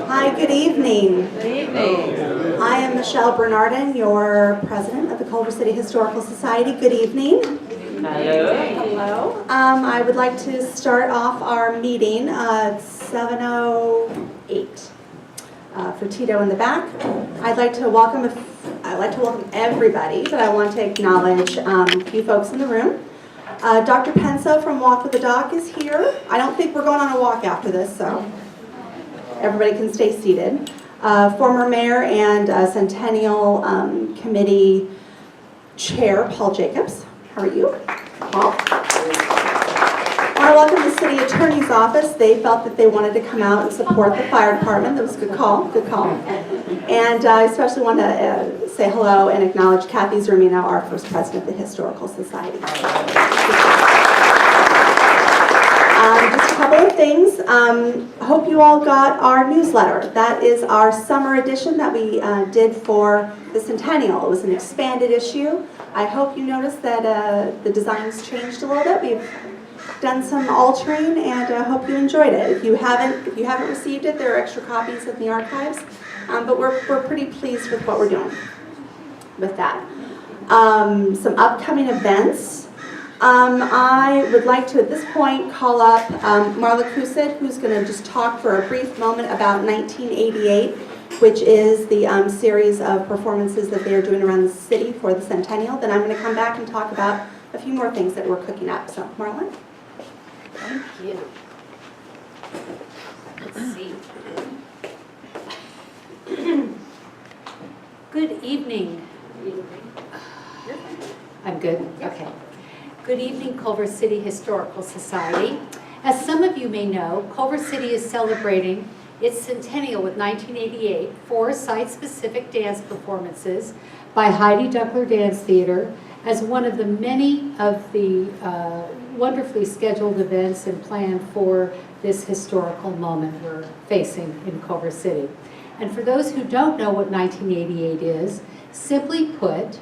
Hi, good evening. Good evening. I am Michelle Bernardin, your president of the Culver City Historical Society. Good evening. Hello. Hello. I would like to start off our meeting at 7:08. For Tito in the back, I'd like to welcome everybody, but I want to acknowledge a few folks in the room. Dr. Penso from Walk with the Doc is here. I don't think we're going on a walk after this, so everybody can stay seated. Former mayor and Centennial Committee Chair Paul Jacobs. How are you, Paul? I want to welcome the City Attorney's Office. They felt that they wanted to come out and support the fire department. That was a good call, good call. And I especially want to say hello and acknowledge Kathy Zermino, our first president of the Historical Society. Just a couple of things. Hope you all got our newsletter. That is our summer edition that we did for the Centennial. It was an expanded issue. I hope you noticed that the designs changed a little bit. We've done some altering, and I hope you enjoyed it. If you haven't received it, there are extra copies in the archives. But we're pretty pleased with what we're doing with that. Some upcoming events. I would like to, at this point, call up Marla Kusit, who's going to just talk for a brief moment about 1988, which is the series of performances that they are doing around the city for the Centennial. Then I'm going to come back and talk about a few more things that we're cooking up. So, Marla? Thank you. Let's see. Good evening. I'm good? Okay. Good evening, Culver City Historical Society. As some of you may know, Culver City is celebrating its centennial with 1988, 4 site-specific dance performances by Heidi Duckler Dance Theater as one of the many of the wonderfully scheduled events and planned for this historical moment we're facing in Culver City. And for those who don't know what 1988 is, simply put,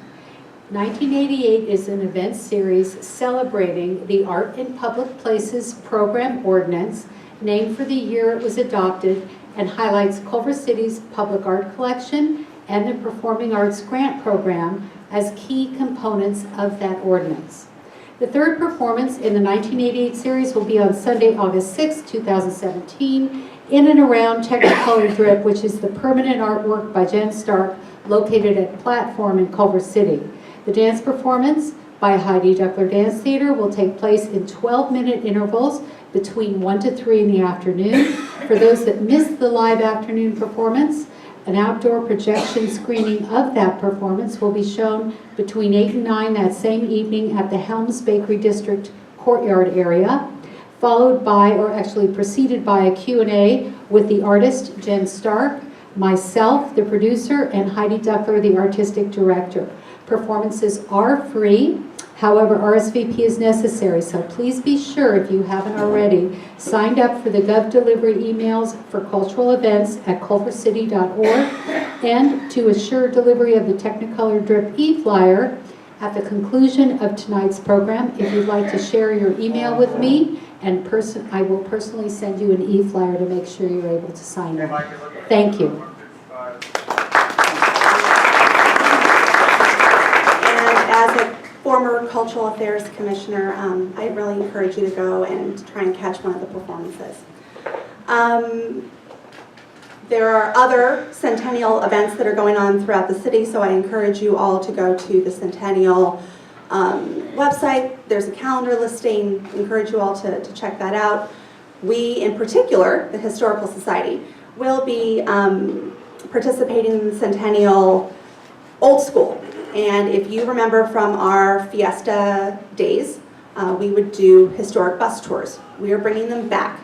1988 is an event series celebrating the Art in Public Places Program Ordinance, named for the year it was adopted, and highlights Culver City's public art collection and the Performing Arts Grant Program as key components of that ordinance. The third performance in the 1988 series will be on Sunday, August 6, 2017, in and around Technicolor Drip, which is the permanent artwork by Jen Stark, located at Platform in Culver City. The dance performance by Heidi Duckler Dance Theater will take place in 12-minute intervals between 1 to 3 in the afternoon. For those that missed the live afternoon performance, an outdoor projection screening of that performance will be shown between 8 and 9 that same evening at the Helms Bakery District courtyard area, followed by, or actually preceded by, a Q&A with the artist Jen Stark, myself, the producer, and Heidi Duckler, the artistic director. Performances are free. However, RSVP is necessary, so please be sure, if you haven't already, signed up for the Gov Delivery emails for cultural events at culvercity.org, and to assure delivery of the Technicolor Drip e-flyer at the conclusion of tonight's program. If you'd like to share your email with me, and I will personally send you an e-flyer to make sure you're able to sign up. Thank you. As a former Cultural Affairs Commissioner, I really encourage you to go and try and catch one of the performances. There are other Centennial events that are going on throughout the city, so I encourage you all to go to the Centennial website. There's a calendar listing. I encourage you all to check that out. We, in particular, the Historical Society, will be participating in the Centennial Old School. And if you remember from our Fiesta days, we would do historic bus tours. We are bringing them back.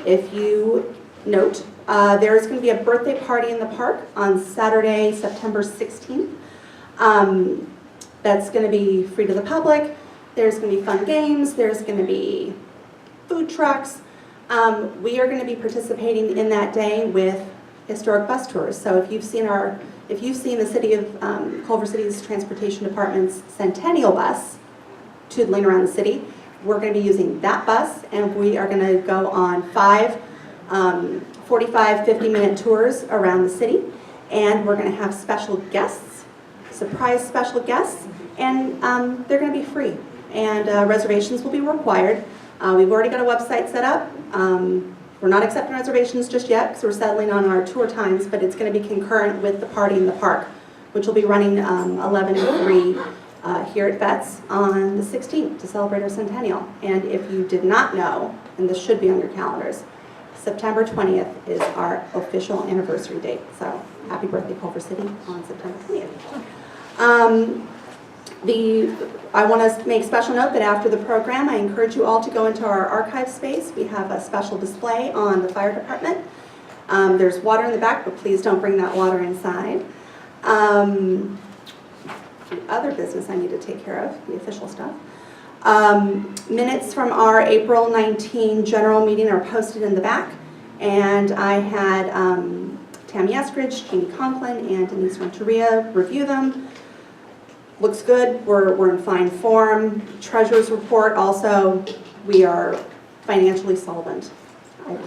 If you note, there is going to be a birthday party in the park on Saturday, September 16th. That's going to be free to the public. There's going to be fun games. There's going to be food trucks. We are going to be participating in that day with historic bus tours. So if you've seen the city of Culver City's Transportation Department's Centennial bus tootling around the city, we're going to be using that bus, and we are going to go on 5 45, 50-minute tours around the city, and we're going to have special guests, surprise special guests, and they're going to be free, and reservations will be required. We've already got a website set up. We're not accepting reservations just yet because we're settling on our tour times, but it's going to be concurrent with the party in the park, which will be running 11 to 3 here at Vets on the 16th to celebrate our centennial. And if you did not know, and this should be on your calendars, September 20th is our official anniversary date. So happy birthday, Culver City, on September 20th. I want to make special note that after the program, I encourage you all to go into our archive space. We have a special display on the fire department. There's water in the back, but please don't bring that water inside. The other business I need to take care of, the official stuff. Minutes from our April 19 general meeting are posted in the back. And I had Tammy Eskridge, Jeannie Conklin, and Denise Renteria review them. Looks good. We're in fine form. Treasurer's report also, we are financially solvent.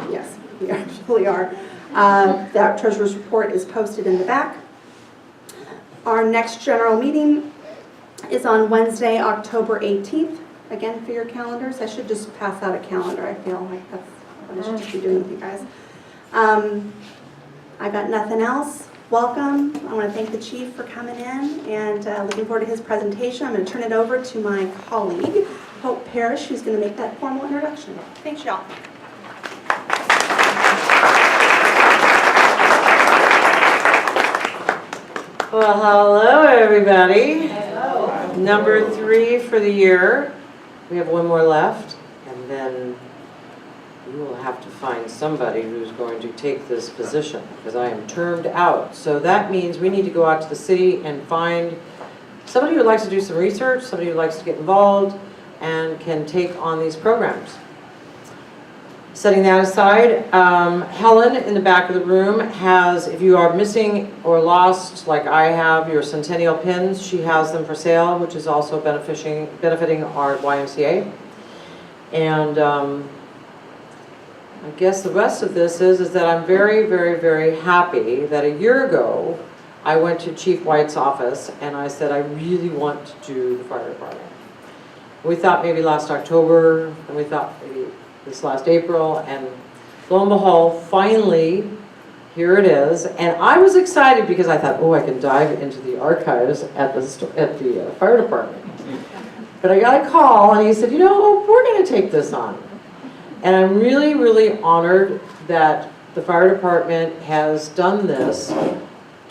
Yes, we actually are. That treasurer's report is posted in the back. Our next general meeting is on Wednesday, October 18th. Again, for your calendars. I should just pass out a calendar. I feel like that's what I should just be doing with you guys. I got nothing else. Welcome. I want to thank the chief for coming in and looking forward to his presentation. I'm going to turn it over to my colleague, Hope Parrish, who's going to make that formal introduction. Thanks, y'all. Well, hello, everybody. Hello. Number 3 for the year. We have one more left, and then we will have to find somebody who's going to take this position, because I am termed out. So that means we need to go out to the city and find somebody who likes to do some research, somebody who likes to get involved, and can take on these programs. Setting that aside, Helen in the back of the room has, if you are missing or lost, like I have, your centennial pins, she has them for sale, which is also benefiting our YMCA. And I guess the rest of this is that I'm very, very, very happy that a year ago, I went to Chief White's office and I said, I really want to do the fire department. We thought maybe last October, and we thought maybe this last April, and lo and behold, finally, here it is. And I was excited because I thought, oh, I can dive into the archives at the fire department. But I got a call, and he said, you know, we're going to take this on. And I'm really, really honored that the fire department has done this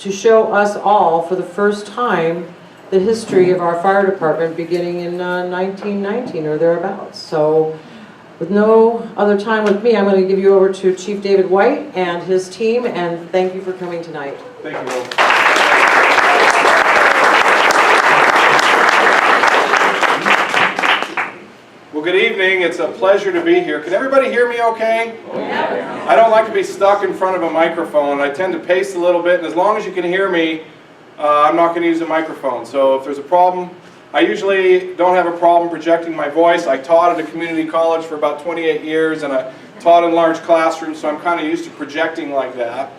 to show us all, for the first time, the history of our fire department beginning in 1919 or thereabouts. So, with no other time with me, I'm going to give you over to Chief David White and his team, and thank you for coming tonight. Thank you, Will. Well, good evening. It's a pleasure to be here. Can everybody hear me okay? Yeah. I don't like to be stuck in front of a microphone. I tend to pace a little bit, and as long as you can hear me, I'm not going to use a microphone. So if there's a problem, I usually don't have a problem projecting my voice. I taught at a community college for about 28 years, and I taught in large classrooms, so I'm kind of used to projecting like that.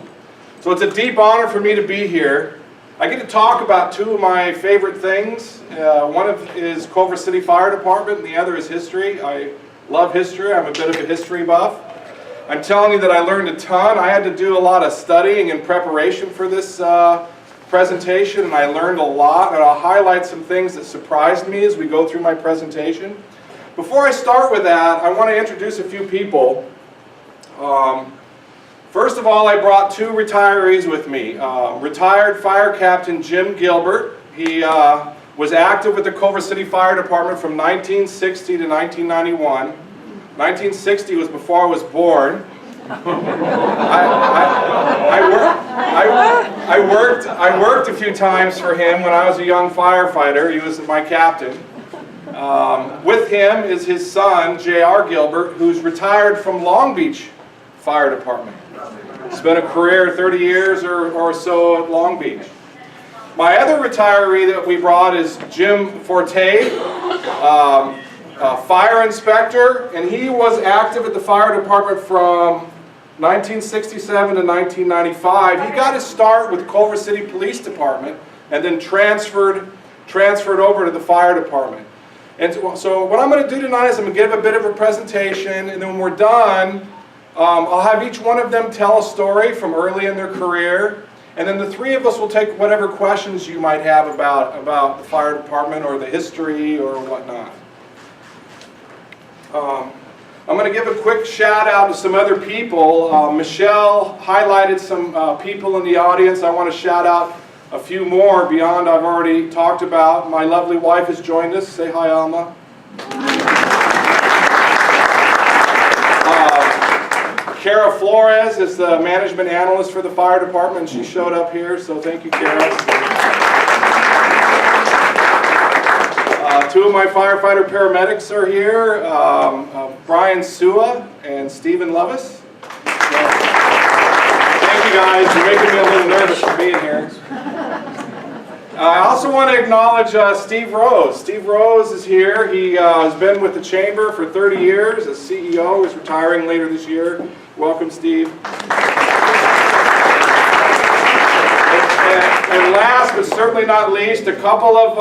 So it's a deep honor for me to be here. I get to talk about 2 of my favorite things. One is Culver City Fire Department, and the other is history. I love history. I'm a bit of a history buff. I'm telling you that I learned a ton. I had to do a lot of studying in preparation for this presentation, and I learned a lot, and I'll highlight some things that surprised me as we go through my presentation. Before I start with that, I want to introduce a few people. First of all, I brought 2 retirees with me. Retired Fire Captain Jim Gilbert. He was active with the Culver City Fire Department from 1960 to 1991. 1960 was before I was born. I worked a few times for him when I was a young firefighter. He was my captain. With him is his son, J.R. Gilbert, who's retired from Long Beach Fire Department. Spent a career 30 years or so at Long Beach. My other retiree that we brought is Jim Forte. fire inspector, and he was active at the fire department from 1967 to 1995. He got his start with Culver City Police Department and then transferred over to the fire department. And so what I'm going to do tonight is I'm going to give a bit of a presentation, and then when we're done, I'll have each one of them tell a story from early in their career, and then the three of us will take whatever questions you might have about the fire department or the history or whatnot. I'm going to give a quick shout out to some other people. Michelle highlighted some people in the audience. I want to shout out a few more beyond I've already talked about. My lovely wife has joined us. Say hi, Alma. Kara Flores is the management analyst for the fire department. She showed up here, so thank you, Kara. Two of my firefighter paramedics are here, Brian Sua and Stephen Levis. Thank you guys, you're making me a little nervous for being here. I also want to acknowledge Steve Rose. Steve Rose is here. He has been with the Chamber for 30 years as CEO. He's retiring later this year. Welcome, Steve. And last but certainly not least, a couple of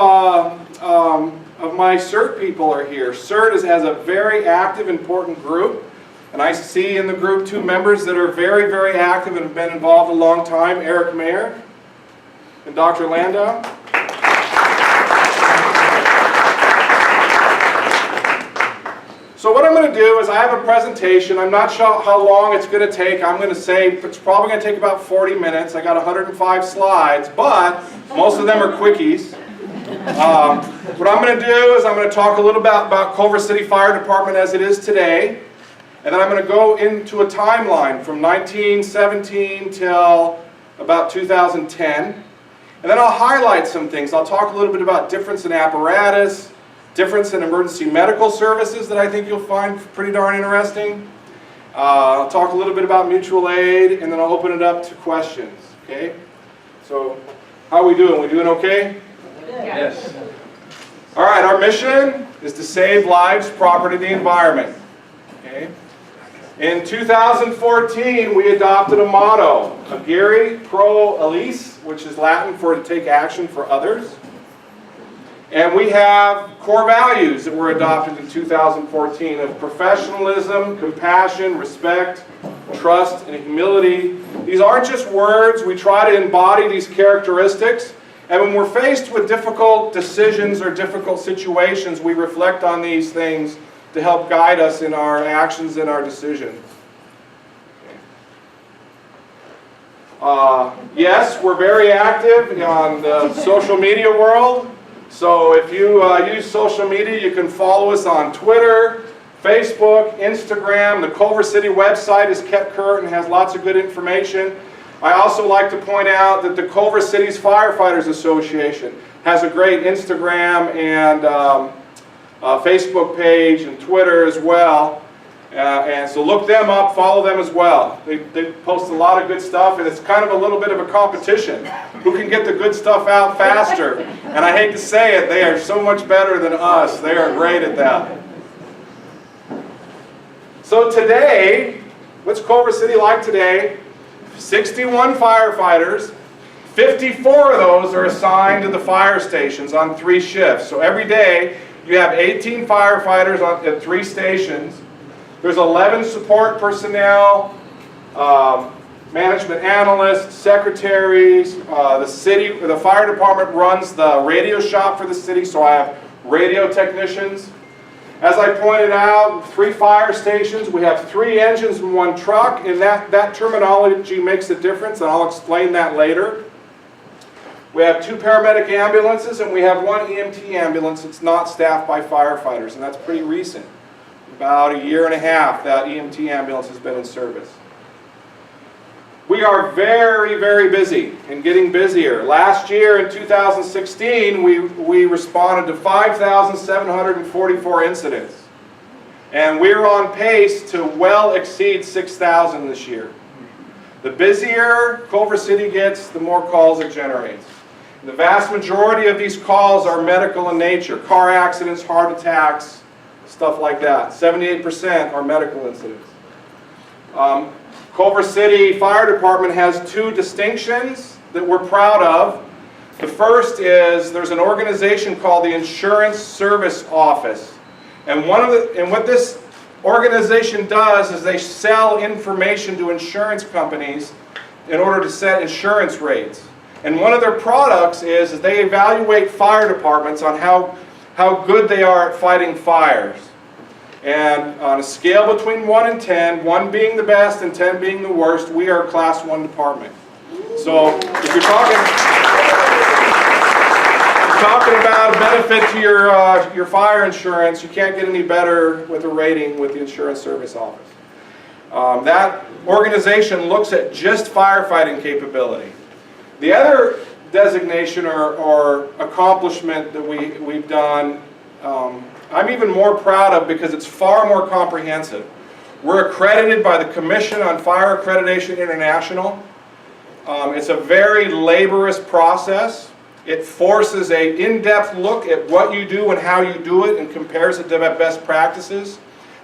my CERT people are here. CERT has a very active, important group. And I see in the group two members that are very, very active and have been involved a long time, Eric Mayer and Dr. Landau. So what I'm going to do is I have a presentation. I'm not sure how long it's going to take. I'm going to say it's probably going to take about 40 minutes. I got 105 slides, but most of them are quickies. What I'm going to do is I'm going to talk a little about Culver City Fire Department as it is today. And then I'm going to go into a timeline from 1917 till about 2010. And then I'll highlight some things. I'll talk a little bit about difference in apparatus, difference in emergency medical services that I think you'll find pretty darn interesting. I'll talk a little bit about mutual aid, and then I'll open it up to questions. Okay? So, how are we doing? We doing okay? Yes. All right, our mission is to save lives, property, and the environment. Okay? In 2014, we adopted a motto, Agere Pro Alice, which is Latin for to take action for others. And we have core values that were adopted in 2014 of professionalism, compassion, respect, trust, and humility. These aren't just words. We try to embody these characteristics. And when we're faced with difficult decisions or difficult situations, we reflect on these things to help guide us in our actions and our decisions. Yes, we're very active on the social media world. So if you use social media, you can follow us on Twitter, Facebook, Instagram. The Culver City website is kept current and has lots of good information. I also like to point out that the Culver City's Firefighters Association has a great Instagram and Facebook page and Twitter as well. And so look them up, follow them as well. They post a lot of good stuff, and it's kind of a little bit of a competition. Who can get the good stuff out faster? And I hate to say it, they are so much better than us. They are great at that. So today, what's Culver City like today? 61 firefighters. 54 of those are assigned to the fire stations on 3 shifts. So every day, you have 18 firefighters at 3 stations. There's 11 support personnel, management analysts, secretaries. The fire department runs the radio shop for the city, so I have radio technicians. As I pointed out, 3 fire stations. We have 3 engines in 1 truck, and that terminology makes a difference, and I'll explain that later. We have 2 paramedic ambulances, and we have 1 EMT ambulance that's not staffed by firefighters, and that's pretty recent. About a year and a half that EMT ambulance has been in service. We are very, very busy and getting busier. Last year in 2016, we responded to 5,744 incidents. And we're on pace to well exceed 6,000 this year. The busier Culver City gets, the more calls it generates. The vast majority of these calls are medical in nature. Car accidents, heart attacks, stuff like that. 78% are medical incidents. Culver City Fire Department has 2 distinctions that we're proud of. The first is there's an organization called the Insurance Service Office. And what this organization does is they sell information to insurance companies in order to set insurance rates. And one of their products is they evaluate fire departments on how good they are at fighting fires. And on a scale between 1 and 10, 1 being the best and 10 being the worst, we are a Class 1 department. So if you're talking about a benefit to your fire insurance, you can't get any better with a rating with the Insurance Service Office. That organization looks at just firefighting capability. The other designation or accomplishment that we've done, I'm even more proud of because it's far more comprehensive. We're accredited by the Commission on Fire Accreditation International. It's a very laborious process. It forces an in-depth look at what you do and how you do it and compares it to best practices.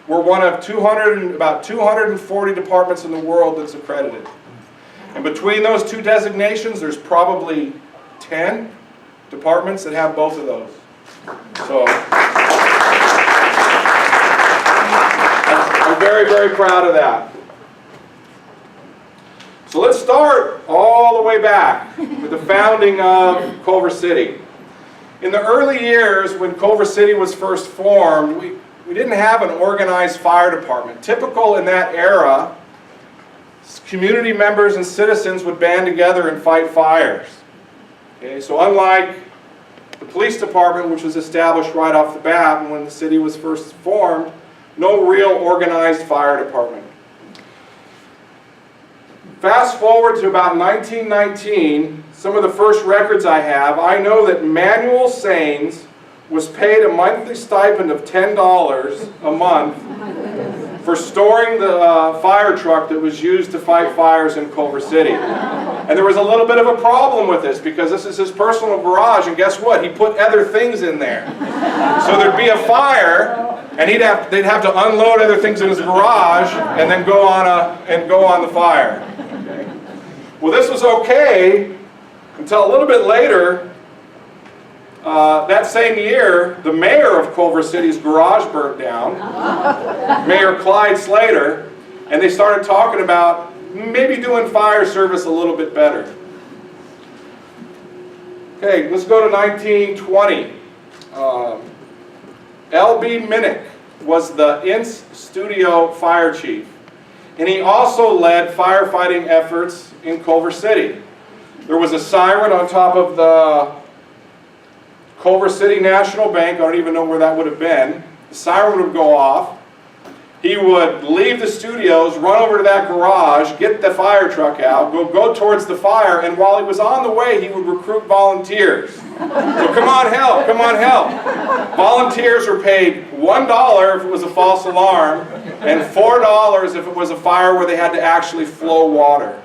We're one of about 240 departments in the world that's accredited. And between those 2 designations, there's probably 10 departments that have both of those. So I'm very, very proud of that. So let's start all the way back with the founding of Culver City. In the early years when Culver City was first formed, we didn't have an organized fire department. Typical in that era, community members and citizens would band together and fight fires. Okay, so unlike the police department, which was established right off the bat when the city was first formed, no real organized fire department. Fast forward to about 1919, some of the first records I have, I know that Manuel Sains was paid a monthly stipend of $10 a month for storing the fire truck that was used to fight fires in Culver City. And there was a little bit of a problem with this because this is his personal garage, and guess what? He put other things in there. So there'd be a fire, and they'd have to unload other things in his garage and then go on the fire. Okay. Well, this was okay until a little bit later. That same year, the mayor of Culver City's garage burnt down, Mayor Clyde Slater, and they started talking about maybe doing fire service a little bit better. Okay, let's go to 1920. L.B. Minnick was the INS studio fire chief, and he also led firefighting efforts in Culver City. There was a siren on top of the Culver City National Bank. I don't even know where that would have been. The siren would go off. He would leave the studios, run over to that garage, get the fire truck out, go towards the fire, and while he was on the way, he would recruit volunteers. So come on, help, come on, help. Volunteers were paid $1 if it was a false alarm, and $4 if it was a fire where they had to actually flow water.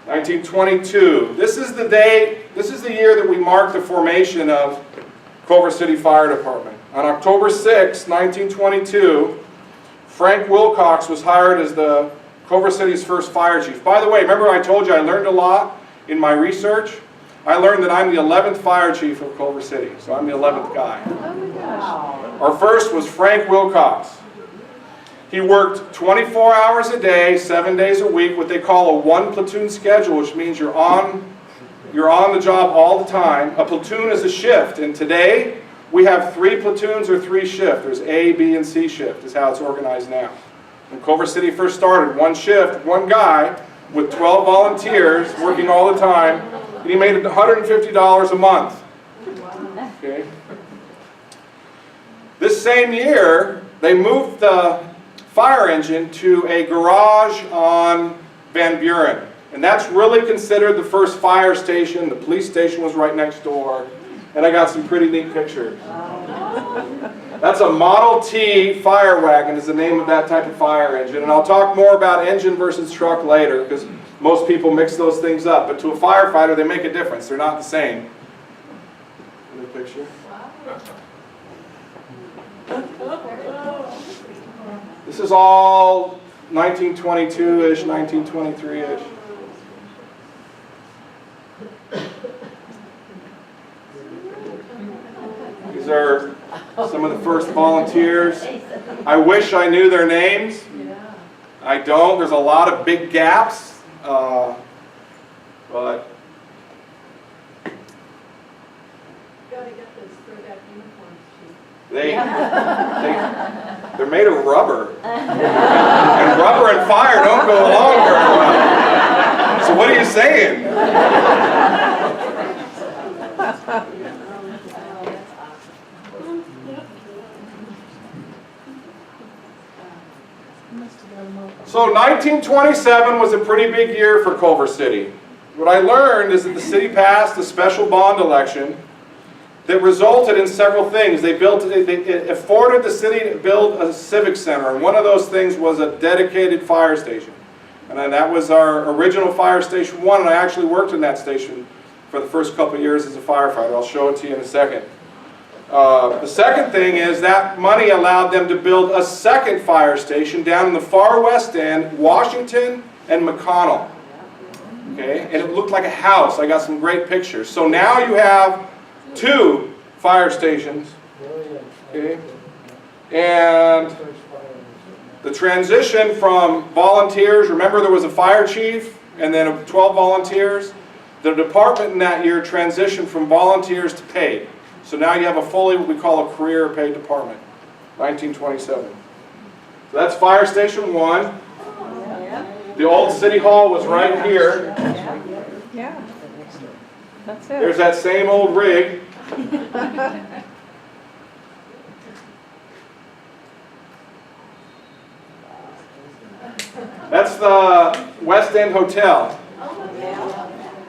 1922. This is the year that we mark the formation of Culver City Fire Department. On October 6, 1922, Frank Wilcox was hired as the Culver City's first fire chief. By the way, remember I told you I learned a lot in my research? I learned that I'm the 11th fire chief of Culver City, so I'm the 11th guy. Our first was Frank Wilcox. He worked 24 hours a day, 7 days a week, what they call a one-platoon schedule, which means you're on the job all the time. A platoon is a shift, and today we have 3 platoons or 3 shifts. There's A, B, and C shift is how it's organized now. When Culver City first started, 1 shift, 1 guy with 12 volunteers working all the time, and he made $150 a month. Okay. This same year, they moved the fire engine to a garage on Van Buren. And that's really considered the first fire station. The police station was right next door. And I got some pretty neat pictures. That's a Model T fire wagon is the name of that type of fire engine. And I'll talk more about engine versus truck later, because Most people mix those things up, but to a firefighter, they make a difference. They're not the same. Another picture. This is all 1922-ish, 1923-ish. These are some of the first volunteers. I wish I knew their names. I don't. There's a lot of big gaps, but they're made of rubber, and rubber and fire don't go along very well. So what are you saying? So 1927 was a pretty big year for Culver City. What I learned is that the city passed a special bond election that resulted in several things. It afforded the city to build a civic center, and one of those things was a dedicated fire station. And then that was our original Fire Station 1, and I actually worked in that station for the first couple of years as a firefighter. I'll show it to you in a second. The second thing is that money allowed them to build a second fire station down in the far west end, Washington and McConnell. Okay, and it looked like a house. I got some great pictures. So now you have 2 fire stations. Okay, and the transition from volunteers, remember there was a fire chief and then 12 volunteers. The department in that year transitioned from volunteers to paid. So now you have a fully, what we call a career paid department, 1927. So that's Fire Station 1. The old City Hall was right here. Yeah. That's it. There's that same old rig. That's the West End Hotel.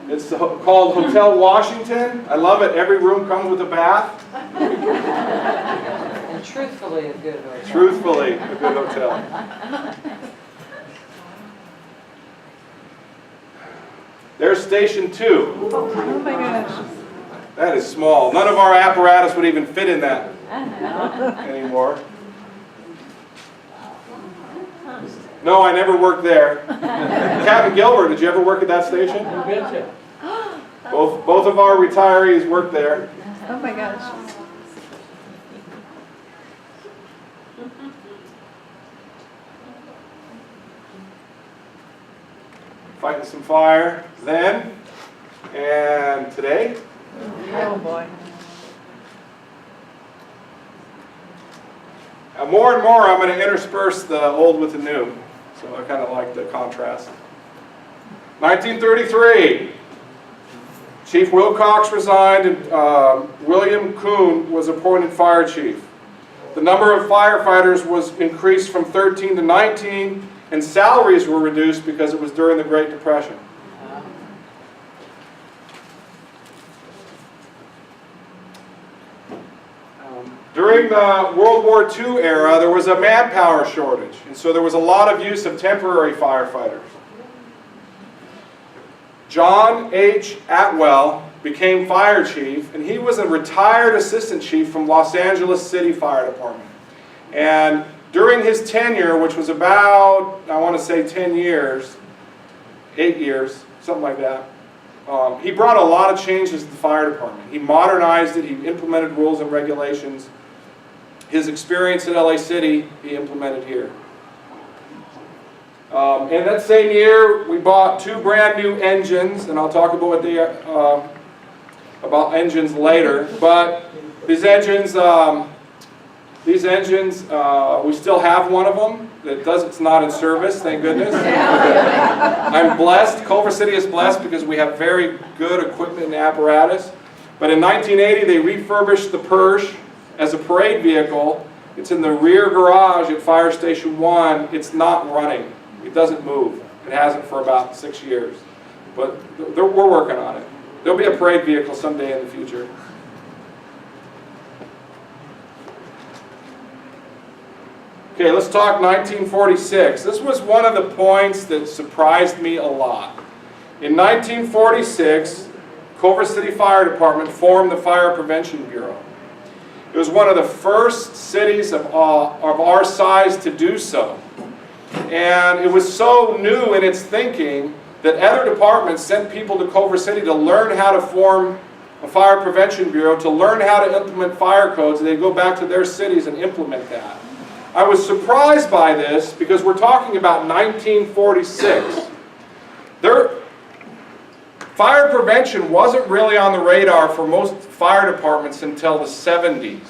It's called Hotel Washington. I love it. Every room comes with a bath. And truthfully, a good hotel. Truthfully, a good hotel. There's Station 2. Oh my gosh. That is small. None of our apparatus would even fit in that anymore. No, I never worked there. Captain Gilbert, did you ever work at that station? Both of our retirees worked there. Oh my gosh. Fighting some fire then and today. Oh boy. More and more I'm going to intersperse the old with the new. So I kind of like the contrast. 1933. Chief Wilcox resigned and William Kuhn was appointed fire chief. The number of firefighters was increased from 13 to 19 and salaries were reduced because it was during the Great Depression. During the World War II era, there was a manpower shortage, and so there was a lot of use of temporary firefighters. John H. Atwell became fire chief, and he was a retired assistant chief from Los Angeles City Fire Department. And during his tenure, which was about, I want to say 10 years, 8 years, something like that, he brought a lot of changes to the fire department. He modernized it, he implemented rules and regulations. His experience at LA City, he implemented here. In that same year, we bought 2 brand new engines, and I'll talk about what they about engines later. But these engines, we still have one of them. It's not in service, thank goodness. I'm blessed. Culver City is blessed because we have very good equipment and apparatus. But in 1980, they refurbished the Persh as a parade vehicle. It's in the rear garage at Fire Station 1. It's not running. It doesn't move. It hasn't for about 6 years. But we're working on it. There'll be a parade vehicle someday in the future. Okay, let's talk 1946. This was one of the points that surprised me a lot. In 1946, Culver City Fire Department formed the Fire Prevention Bureau. It was one of the first cities of our size to do so. And it was so new in its thinking that other departments sent people to Culver City to learn how to form a fire prevention bureau, to learn how to implement fire codes, and they'd go back to their cities and implement that. I was surprised by this because we're talking about 1946. Fire prevention wasn't really on the radar for most fire departments until the 70s.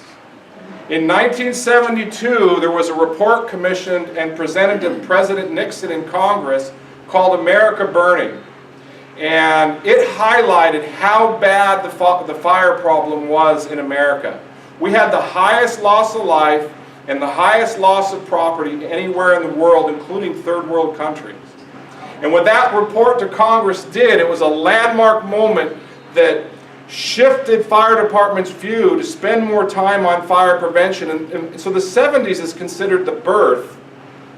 In 1972, there was a report commissioned and presented to President Nixon in Congress called America Burning. And it highlighted how bad the fire problem was in America. We had the highest loss of life and the highest loss of property anywhere in the world, including third world countries. And what that report to Congress did, it was a landmark moment that shifted fire departments' view to spend more time on fire prevention. And so the 70s is considered the birth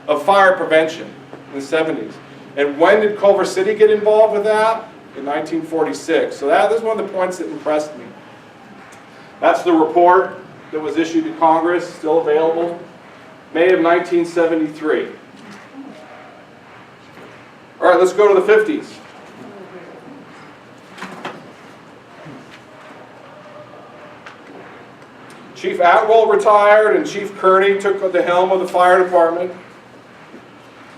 of fire prevention, in the 70s. And when did Culver City get involved with that? In 1946. So that is one of the points that impressed me. That's the report that was issued to Congress, still available, May of 1973. All right, let's go to the 50s. Chief Atwell retired and Chief Kearney took the helm of the fire department.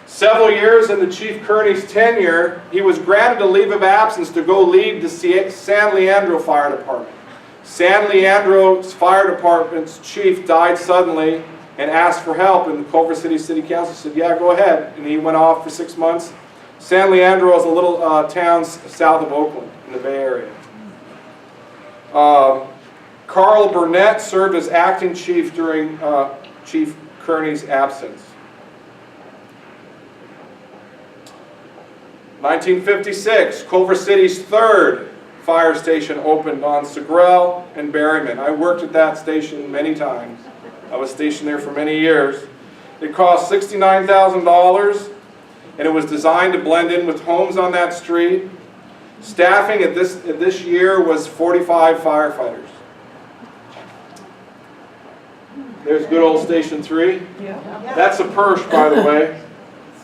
Several years into Chief Kearney's tenure, he was granted a leave of absence to go lead the San Leandro Fire Department. San Leandro's fire department's chief died suddenly and asked for help, and the Culver City City Council said, yeah, go ahead. And he went off for 6 months. San Leandro is a little town south of Oakland in the Bay Area. Carl Burnett served as acting chief during Chief Kearney's absence. 1956, Culver City's third fire station opened on Segrell and Berryman. I worked at that station many times. I was stationed there for many years. It cost $69,000, and it was designed to blend in with homes on that street. Staffing at this year was 45 firefighters. There's good old Station 3. Yeah. That's a Persh, by the way.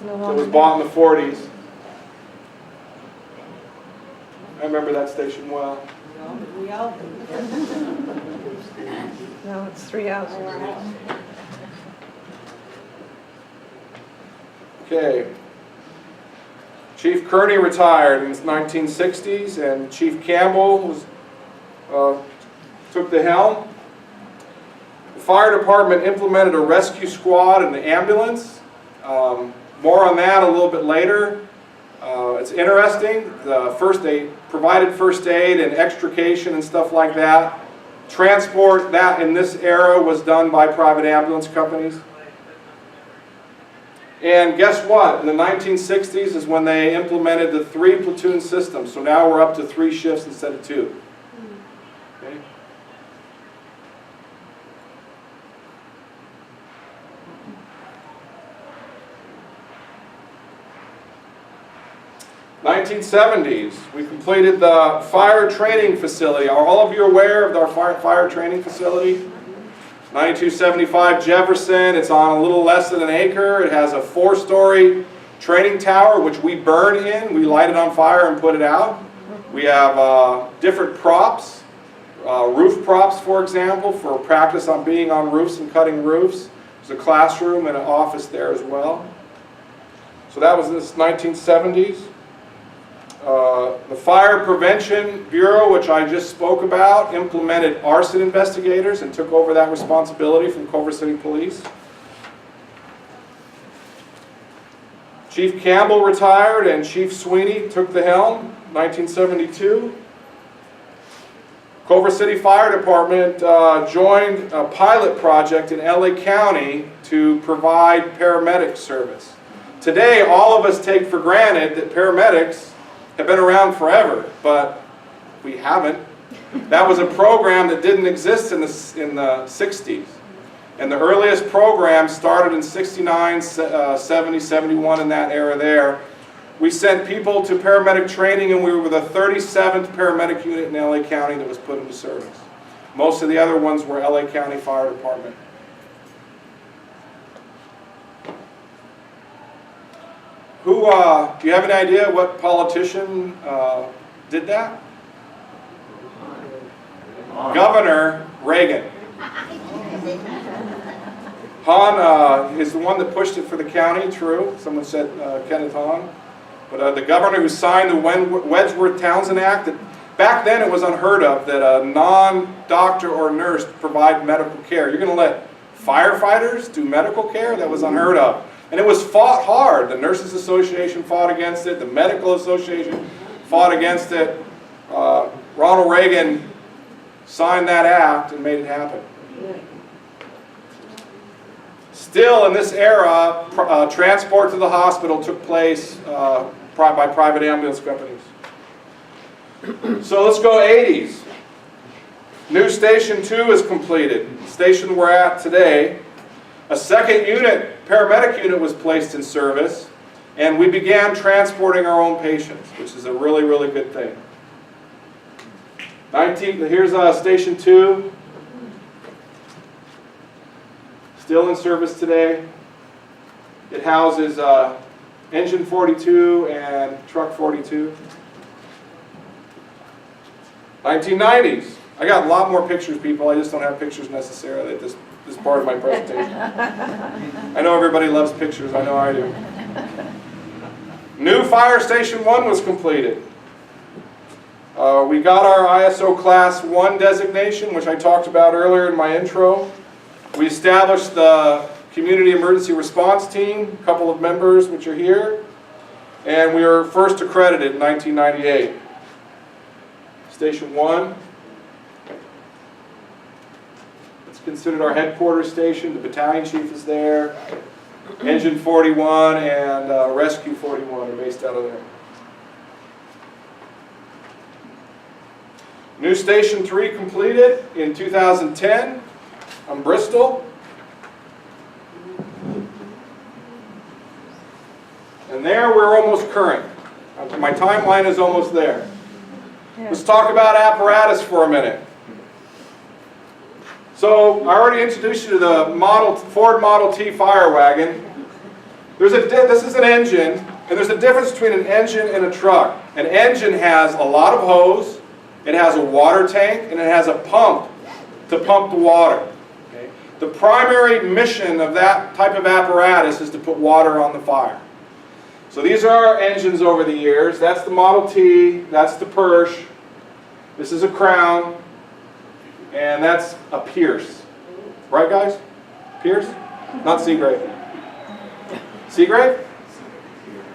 It was bought in the 40s. I remember that station well. No, it's 3 houses. Okay. Chief Kearney retired in the 1960s, and Chief Campbell took the helm. The fire department implemented a rescue squad and an ambulance. More on that a little bit later. It's interesting. They provided first aid and extrication and stuff like that. Transport that in this era was done by private ambulance companies. And guess what? In the 1960s is when they implemented the 3 platoon system. So now we're up to 3 shifts instead of 2. Okay. 1970s, we completed the fire training facility. Are all of you aware of our fire training facility? 9275 Jefferson. It's on a little less than an acre. It has a 4-story training tower, which we burn in. We light it on fire and put it out. We have different props, roof props, for example, for practice on being on roofs and cutting roofs. There's a classroom and an office there as well. So that was in the 1970s. The Fire Prevention Bureau, which I just spoke about, implemented arson investigators and took over that responsibility from Culver City Police. Chief Campbell retired and Chief Sweeney took the helm, 1972. Culver City Fire Department joined a pilot project in LA County to provide paramedic service. Today, all of us take for granted that paramedics have been around forever, but we haven't. That was a program that didn't exist in the 60s. And the earliest program started in 69, 70, 71, in that era there. We sent people to paramedic training, and we were the 37th paramedic unit in LA County that was put into service. Most of the other ones were LA County Fire Department. Who, do you have any idea what politician did that? Governor Reagan. Hahn is the one that pushed it for the county, true. Someone said Kenneth Hahn. But the governor who signed the Wedgworth-Townsend Act, back then it was unheard of that a non-doctor or nurse provide medical care. You're going to let firefighters do medical care? That was unheard of. And it was fought hard. The Nurses Association fought against it. The Medical Association fought against it. Ronald Reagan signed that act and made it happen. Still, in this era, transport to the hospital took place by private ambulance companies. So let's go 80s. New Station 2 is completed. The station we're at today. A second unit, paramedic unit, was placed in service, and we began transporting our own patients, which is a really, really good thing. Here's Station 2. Still in service today. It houses engine 42 and truck 42. 1990s. I got a lot more pictures, people. I just don't have pictures necessarily at this part of my presentation. I know everybody loves pictures. I know I do. New Fire Station 1 was completed. We got our ISO Class 1 designation, which I talked about earlier in my intro. We established the Community Emergency Response Team, a couple of members which are here, and we were first accredited in 1998. Station 1. It's considered our headquarters station. The battalion chief is there. Engine 41 and Rescue 41 are based out of there. New Station 3 completed in 2010 on Bristol. And there we're almost current. My timeline is almost there. Let's talk about apparatus for a minute. So I already introduced you to the Ford Model T fire wagon. This is an engine, and there's a difference between an engine and a truck. An engine has a lot of hose, it has a water tank, and it has a pump to pump the water. Okay? The primary mission of that type of apparatus is to put water on the fire. So these are our engines over the years. That's the Model T, that's the Persh, this is a Crown, and that's a Pierce. Right, guys? Pierce? Not Seagrave. Seagrave?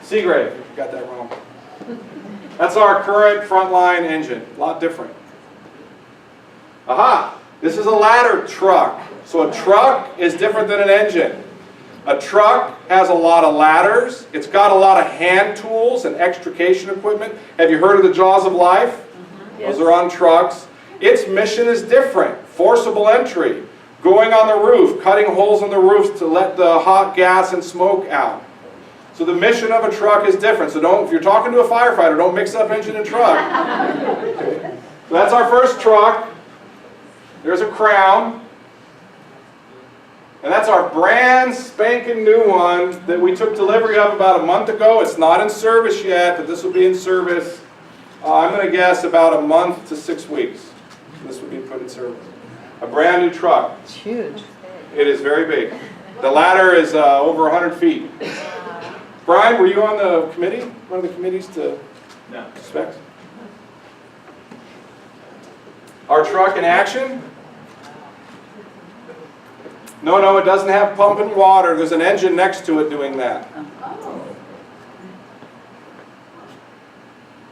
Seagrave. Got that wrong. That's our current frontline engine. A lot different. Aha! This is a ladder truck. So a truck is different than an engine. A truck has a lot of ladders. It's got a lot of hand tools and extrication equipment. Have you heard of the Jaws of Life? Yes. Those are on trucks. Its mission is different. Forcible entry. Going on the roof, cutting holes in the roofs to let the hot gas and smoke out. So the mission of a truck is different. So if you're talking to a firefighter, don't mix up engine and truck. Okay. So that's our first truck. There's a Crown. And that's our brand spanking new one that we took delivery of about a month ago. It's not in service yet, but this will be in service, I'm going to guess, about a month to 6 weeks. This will be put in service. A brand new truck. It's huge. It is very big. The ladder is over 100 feet. Brian, were you on the committee? One of the committees to specs? Our truck in action? No, it doesn't have pumping water. There's an engine next to it doing that.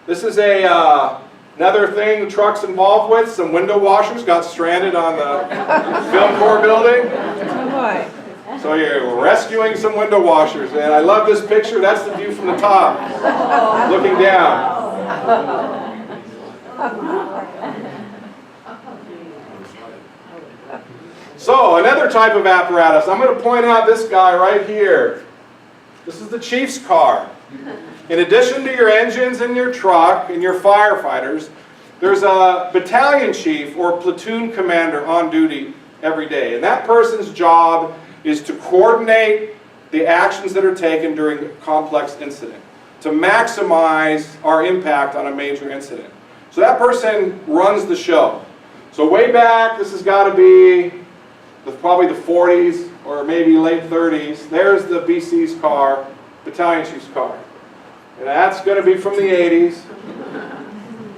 This is another thing the truck's involved with. Some window washers got stranded on the Film Corps building. Oh boy. So you're rescuing some window washers. And I love this picture. That's the view from the top, looking down. So, another type of apparatus. I'm going to point out this guy right here. This is the chief's car. In addition to your engines and your truck and your firefighters, there's a battalion chief or platoon commander on duty every day. And that person's job is to coordinate the actions that are taken during a complex incident, to maximize our impact on a major incident. So that person runs the show. So way back, this has got to be probably the 40s or maybe late 30s. There's the BC's car, battalion chief's car. And that's going to be from the 80s.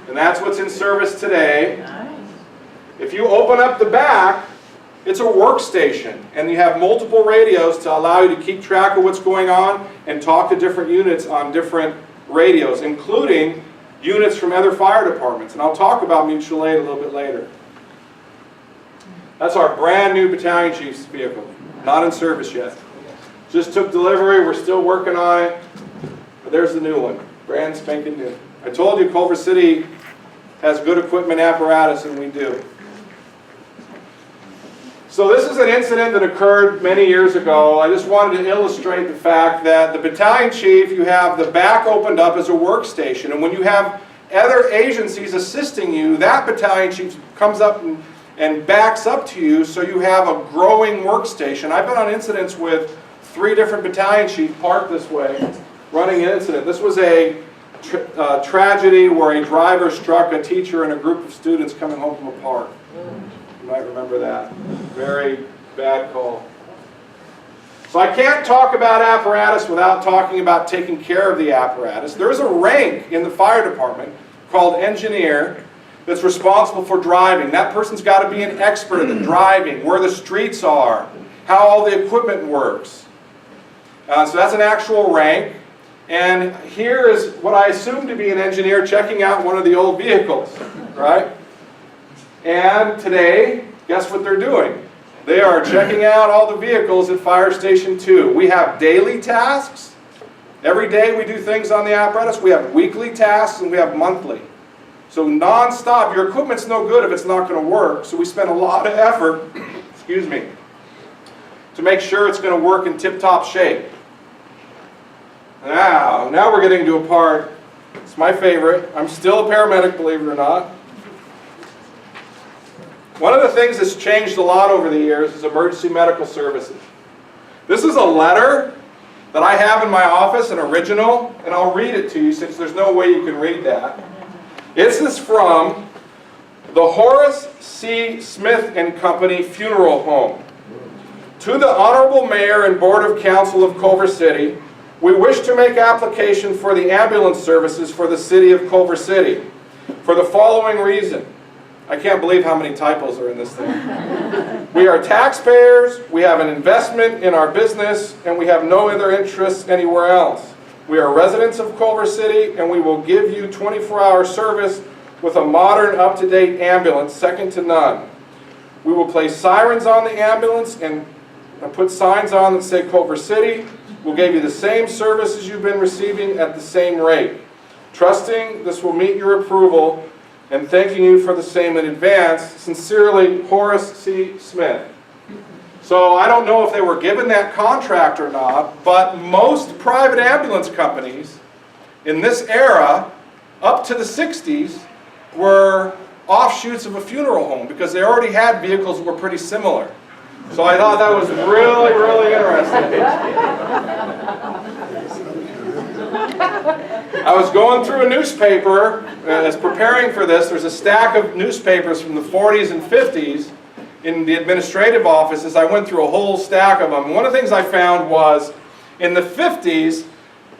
And that's what's in service today. If you open up the back, it's a workstation. And you have multiple radios to allow you to keep track of what's going on and talk to different units on different radios, including units from other fire departments. And I'll talk about mutual aid a little bit later. That's our brand new battalion chief's vehicle. Not in service yet. Just took delivery. We're still working on it. But there's the new one. Brand spanking new. I told you Culver City has good equipment apparatus, and we do. So this is an incident that occurred many years ago. I just wanted to illustrate the fact that the battalion chief, you have the back opened up as a workstation, and when you have other agencies assisting you, that battalion chief comes up and backs up to you, so you have a growing workstation. I've been on incidents with 3 different battalion chiefs parked this way, running an incident. This was a tragedy where a driver struck a teacher and a group of students coming home from a park. You might remember that. Very bad call. So I can't talk about apparatus without talking about taking care of the apparatus. There's a rank in the fire department called engineer that's responsible for driving. That person's got to be an expert at driving, where the streets are, how all the equipment works. So that's an actual rank. And here is what I assume to be an engineer checking out one of the old vehicles, right? And today, guess what they're doing? They are checking out all the vehicles at Fire Station 2. We have daily tasks. Every day we do things on the apparatus. We have weekly tasks and we have monthly. So non-stop, your equipment's no good if it's not going to work. So we spend a lot of effort, excuse me, to make sure it's going to work in tip-top shape. Now we're getting to a part, it's my favorite. I'm still a paramedic, believe it or not. One of the things that's changed a lot over the years is emergency medical services. This is a letter that I have in my office, an original, and I'll read it to you since there's no way you can read that. This is from the Horace C. Smith and Company Funeral Home. To the Honorable Mayor and Board of Council of Culver City, we wish to make application for the ambulance services for the city of Culver City for the following reason. I can't believe how many typos are in this thing. We are taxpayers, we have an investment in our business, and we have no other interests anywhere else. We are residents of Culver City, and we will give you 24-hour service with a modern, up-to-date ambulance, second to none. We will place sirens on the ambulance and put signs on that say Culver City. We'll give you the same services you've been receiving at the same rate. Trusting this will meet your approval and thanking you for the same in advance. Sincerely, Horace C. Smith. So I don't know if they were given that contract or not, but most private ambulance companies in this era, up to the 60s, were offshoots of a funeral home because they already had vehicles that were pretty similar. So I thought that was really, really interesting. I was going through a newspaper as preparing for this. There's a stack of newspapers from the 40s and 50s in the administrative offices. I went through a whole stack of them. One of the things I found was in the 50s,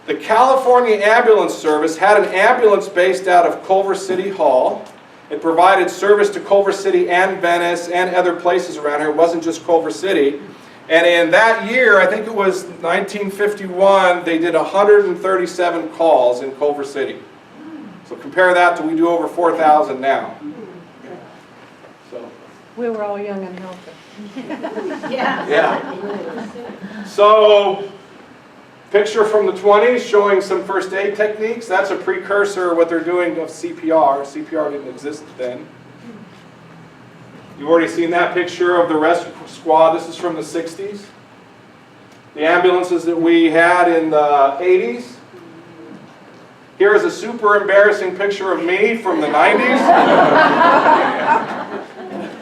the California Ambulance Service had an ambulance based out of Culver City Hall. It provided service to Culver City and Venice and other places around here. It wasn't just Culver City. And in that year, I think it was 1951, they did 137 calls in Culver City. So compare that to we do over 4,000 now. So. We were all young and healthy. Yeah. So, picture from the 20s showing some first aid techniques. That's a precursor of what they're doing of CPR. CPR didn't exist then. You've already seen that picture of the rescue squad. This is from the 60s. The ambulances that we had in the 80s. Here is a super embarrassing picture of me from the 90s.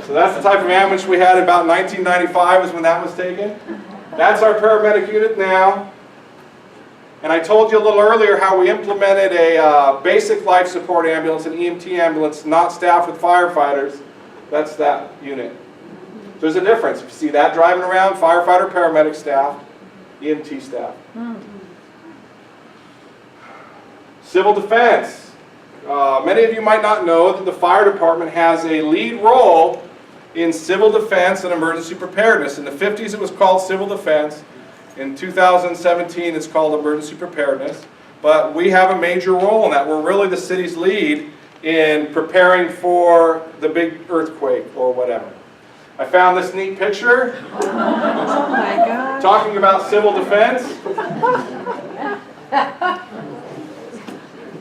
So that's the type of ambulance we had about 1995 is when that was taken. That's our paramedic unit now. And I told you a little earlier how we implemented a basic life support ambulance, an EMT ambulance, not staffed with firefighters. That's that unit. There's a difference. If you see that driving around, firefighter, paramedic staff, EMT staff. Civil defense. Many of you might not know that the fire department has a lead role in civil defense and emergency preparedness. In the 50s it was called civil defense. In 2017 it's called emergency preparedness. But we have a major role in that. We're really the city's lead in preparing for the big earthquake or whatever. I found this neat picture. Oh my God. Talking about civil defense.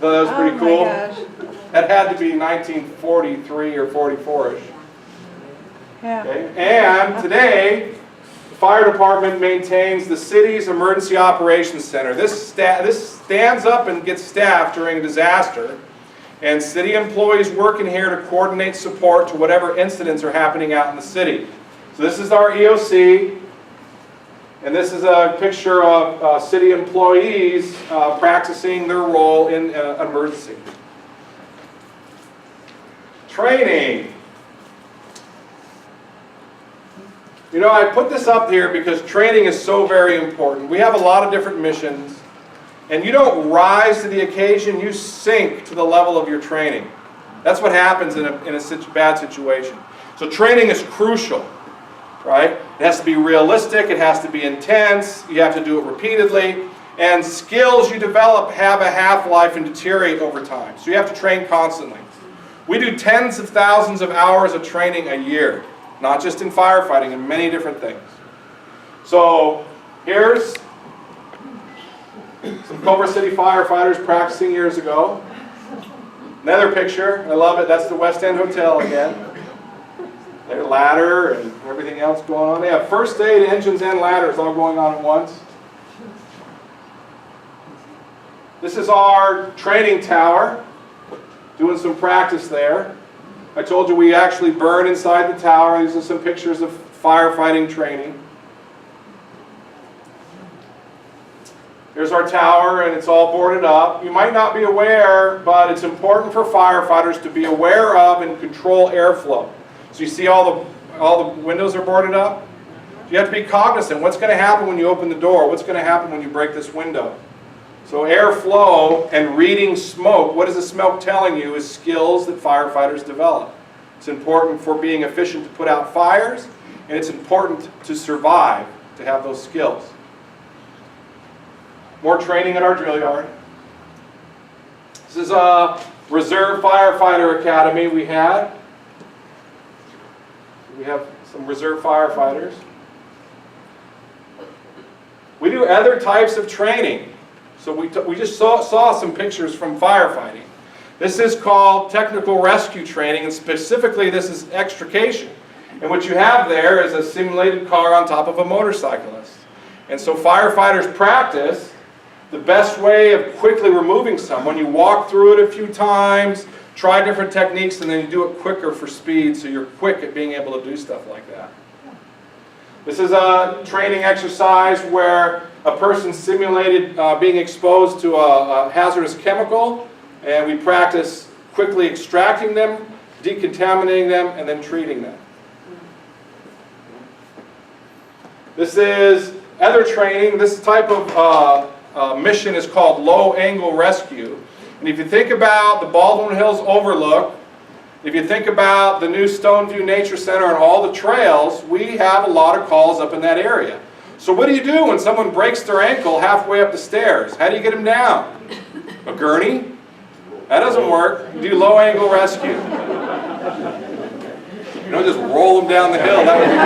That was pretty cool. Oh my gosh. That had to be 1943 or 44-ish. Yeah. Okay. And today, the fire department maintains the city's emergency operations center. This stands up and gets staffed during a disaster, and city employees work in here to coordinate support to whatever incidents are happening out in the city. So this is our EOC, and this is a picture of city employees practicing their role in an emergency. Training. You know, I put this up here because training is so very important. We have a lot of different missions, and you don't rise to the occasion, you sink to the level of your training. That's what happens in a bad situation. So training is crucial, right? It has to be realistic, it has to be intense, you have to do it repeatedly, and skills you develop have a half-life and deteriorate over time. So you have to train constantly. We do tens of thousands of hours of training a year. Not just in firefighting, in many different things. So here's some Culver City firefighters practicing years ago. Another picture, I love it, that's the West End Hotel again. Their ladder and everything else going on. They have first aid, engines, and ladders all going on at once. This is our training tower, doing some practice there. I told you we actually burn inside the tower. These are some pictures of firefighting training. Here's our tower, and it's all boarded up. You might not be aware, but it's important for firefighters to be aware of and control airflow. So you see all the windows are boarded up? You have to be cognizant. What's going to happen when you open the door? What's going to happen when you break this window? So airflow and reading smoke, what is the smoke telling you, is skills that firefighters develop. It's important for being efficient to put out fires, and it's important to survive, to have those skills. More training at our drill yard. This is a Reserve Firefighter Academy we had. We have some reserve firefighters. We do other types of training. So we just saw some pictures from firefighting. This is called technical rescue training, and specifically this is extrication. And what you have there is a simulated car on top of a motorcyclist. And so firefighters practice the best way of quickly removing someone. You walk through it a few times, try different techniques, and then you do it quicker for speed, so you're quick at being able to do stuff like that. This is a training exercise where a person simulated being exposed to a hazardous chemical, and we practice quickly extracting them, decontaminating them, and then treating them. This is other training. This type of mission is called low angle rescue. And if you think about the Baldwin Hills Overlook, if you think about the new Stoneview Nature Center and all the trails, we have a lot of calls up in that area. So what do you do when someone breaks their ankle halfway up the stairs? How do you get them down? A gurney? That doesn't work. You do low angle rescue. You don't just roll them down the hill. That would be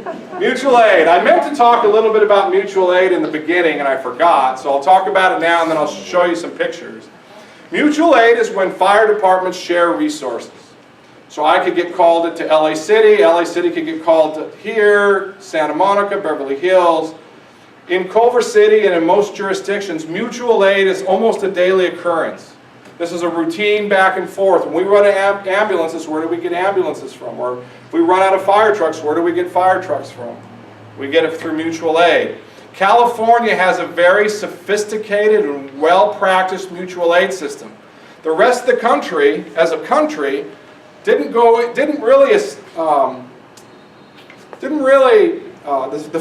bad. Mutual aid. I meant to talk a little bit about mutual aid in the beginning and I forgot, so I'll talk about it now and then I'll show you some pictures. Mutual aid is when fire departments share resources. So I could get called to LA City could get called to here, Santa Monica, Beverly Hills. In Culver City and in most jurisdictions, mutual aid is almost a daily occurrence. This is a routine back and forth. When we run out of ambulances, where do we get ambulances from? Or if we run out of fire trucks, where do we get fire trucks from? We get it through mutual aid. California has a very sophisticated and well-practiced mutual aid system. The rest of the country, as a country, the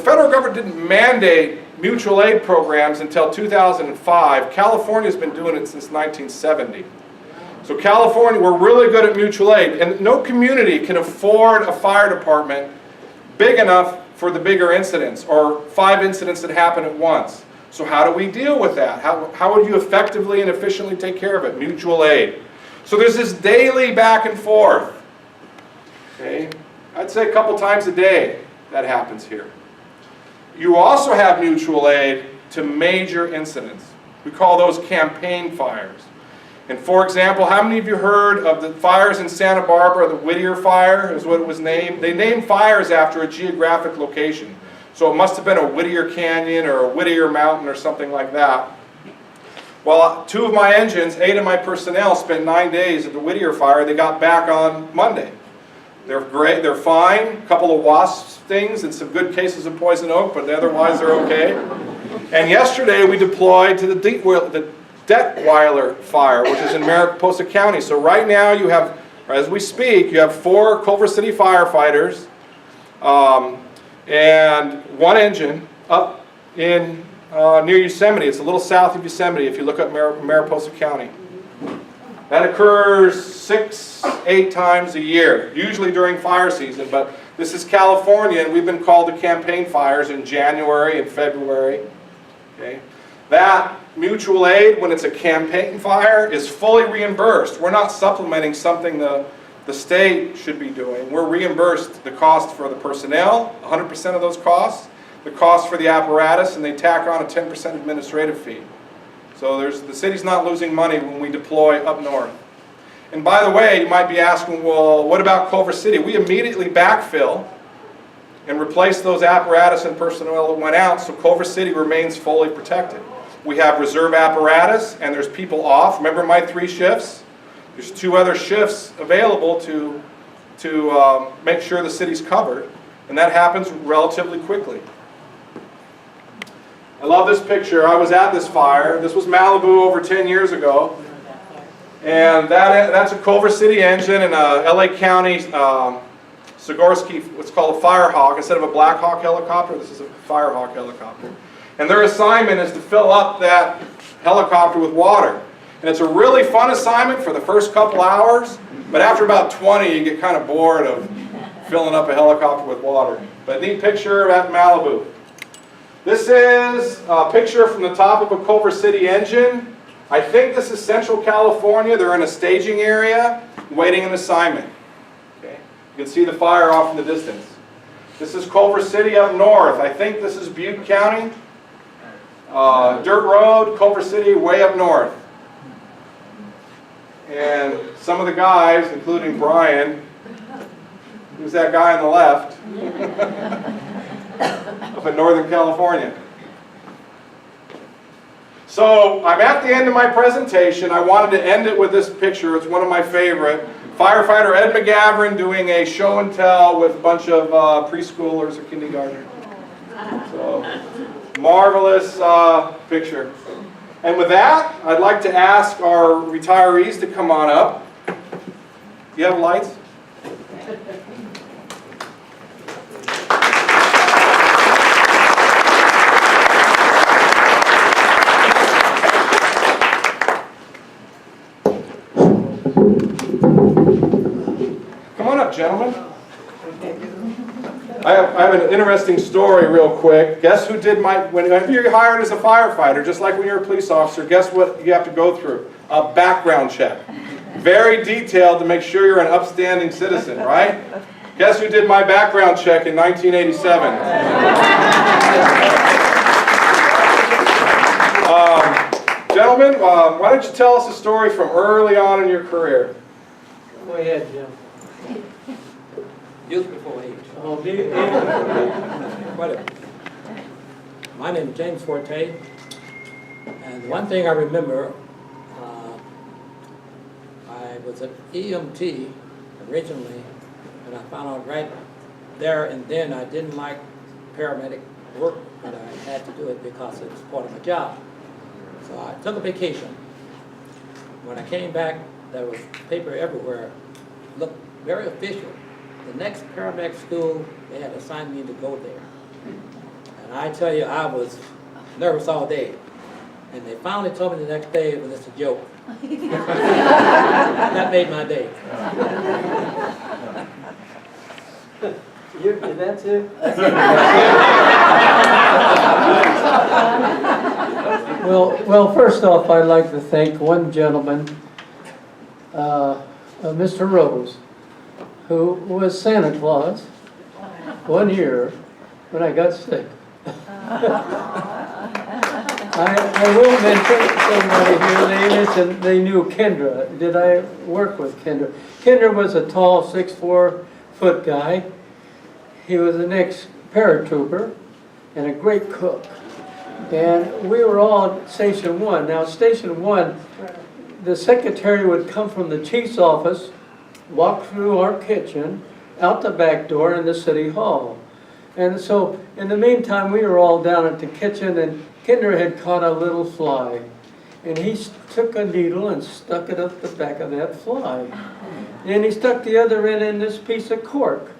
federal government didn't mandate mutual aid programs until 2005. California's been doing it since 1970. So California, we're really good at mutual aid, and no community can afford a fire department big enough for the bigger incidents, or 5 incidents that happen at once. So how do we deal with that? How would you effectively and efficiently take care of it? Mutual aid. So there's this daily back and forth. Okay? I'd say a couple times a day that happens here. You also have mutual aid to major incidents. We call those campaign fires. And for example, how many of you heard of the fires in Santa Barbara? The Whittier Fire is what it was named. They named fires after a geographic location. So it must have been a Whittier Canyon or a Whittier Mountain or something like that. Well, 2 of my engines, 8 of my personnel spent 9 days at the Whittier Fire. They got back on Monday. They're great, they're fine. A couple of wasp stings and some good cases of poison oak, but otherwise they're okay. And yesterday we deployed to the Detweiler Fire, which is in Mariposa County. So right now you have, as we speak, you have 4 Culver City firefighters and 1 engine up in near Yosemite. It's a little south of Yosemite if you look up Mariposa County. That occurs 6-8 times a year, usually during fire season, but this is California, and we've been called to campaign fires in January and February. Okay? That mutual aid, when it's a campaign fire, is fully reimbursed. We're not supplementing something the state should be doing. We're reimbursed the cost for the personnel, 100% of those costs, the cost for the apparatus, and they tack on a 10% administrative fee. So the city's not losing money when we deploy up north. And by the way, you might be asking, well, what about Culver City? We immediately backfill and replace those apparatus and personnel that went out, so Culver City remains fully protected. We have reserve apparatus, and there's people off. Remember my 3 shifts? There's 2 other shifts available to make sure the city's covered, and that happens relatively quickly. I love this picture. I was at this fire. This was Malibu over 10 years ago. And that's a Culver City engine and a LA County Sikorsky, what's called a Firehawk. Instead of a Black Hawk helicopter, this is a Firehawk helicopter. And their assignment is to fill up that helicopter with water. And it's a really fun assignment for the first couple hours, but after about 20 you get kind of bored of filling up a helicopter with water. But neat picture at Malibu. This is a picture from the top of a Culver City engine. I think this is Central California. They're in a staging area, waiting an assignment. Okay. You can see the fire off in the distance. This is Culver City up north. I think this is Butte County. Dirt road, Culver City, way up north. And some of the guys, including Brian, who's that guy on the left, up in Northern California. So I'm at the end of my presentation. I wanted to end it with this picture. It's one of my favorite. Firefighter Ed McGavran doing a show and tell with a bunch of preschoolers or kindergartners. So marvelous picture. And with that, I'd like to ask our retirees to come on up. Do you have lights? Come on up, gentlemen. I have an interesting story real quick. Guess who did whenever you're hired as a firefighter, just like when you're a police officer, guess what you have to go through? A background check. Very detailed to make sure you're an upstanding citizen, right? Guess who did my background check in 1987? Gentlemen, why don't you tell us a story from early on in your career? Go ahead, Jim. Youth before age. Oh, me? Whatever. My name is James Forte, and one thing I remember, I was an EMT originally, and I found out right there and then I didn't like paramedic work, but I had to do it because it was part of my job. So I took a vacation. When I came back, there was paper everywhere, looked very official. The next paramedic school, they had assigned me to go there. And I tell you, I was nervous all day. And they finally told me the next day it was just a joke. That made my day. That's it? Well, first off, I'd like to thank one gentleman, Mr. Rose, who was Santa Claus one year when I got sick. I will mention somebody here, they knew Kendra. Did I work with Kendra? Kendra was a tall 6'4" guy. He was an ex-paratrooper and a great cook. And we were all at Station 1. Now, Station 1, the secretary would come from the chief's office, walk through our kitchen, out the back door in the city hall. And so, in the meantime, we were all down at the kitchen, and Kinder had caught a little fly. And he took a needle and stuck it up the back of that fly. And he stuck the other end in this piece of cork.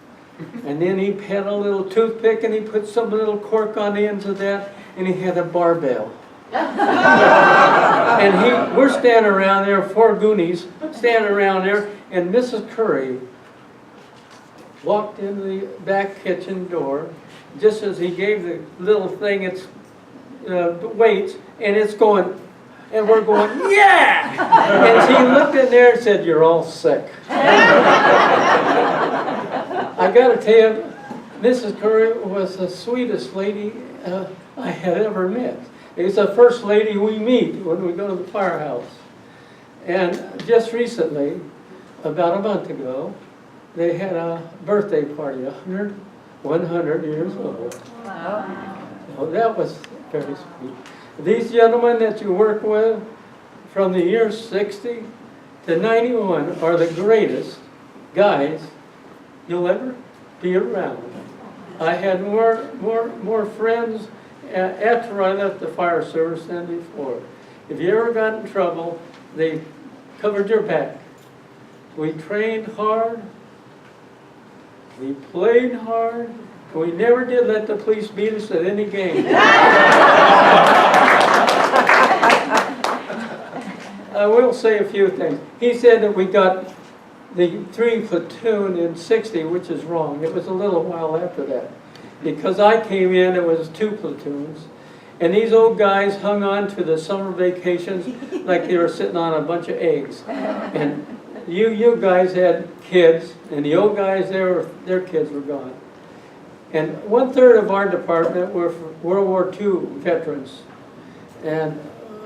And then he had a little toothpick, and he put some little cork on the ends of that, and he had a barbell. And we're standing around there, 4 Goonies, standing around there, and Mrs. Curry walked in the back kitchen door, just as he gave the little thing its weights, and it's going, and we're going, yeah! And she looked in there and said, "You're all sick." I gotta tell you, Mrs. Curry was the sweetest lady I had ever met. It's the first lady we meet when we go to the firehouse. And just recently, about a month ago, they had a birthday party, 100 years old. Wow. Well, that was very sweet. These gentlemen that you work with from the year 60 to 91 are the greatest guys you'll ever be around. I had more friends after I left the fire service than before. If you ever got in trouble, they covered your back. We trained hard. We played hard. We never did let the police beat us at any game. I will say a few things. He said that we got the 3 platoon in 60, which is wrong. It was a little while after that. Because I came in, it was 2 platoons. And these old guys hung on to the summer vacations like they were sitting on a bunch of eggs. And you guys had kids, and the old guys, their kids were gone. And 1/3 of our department were World War II veterans. And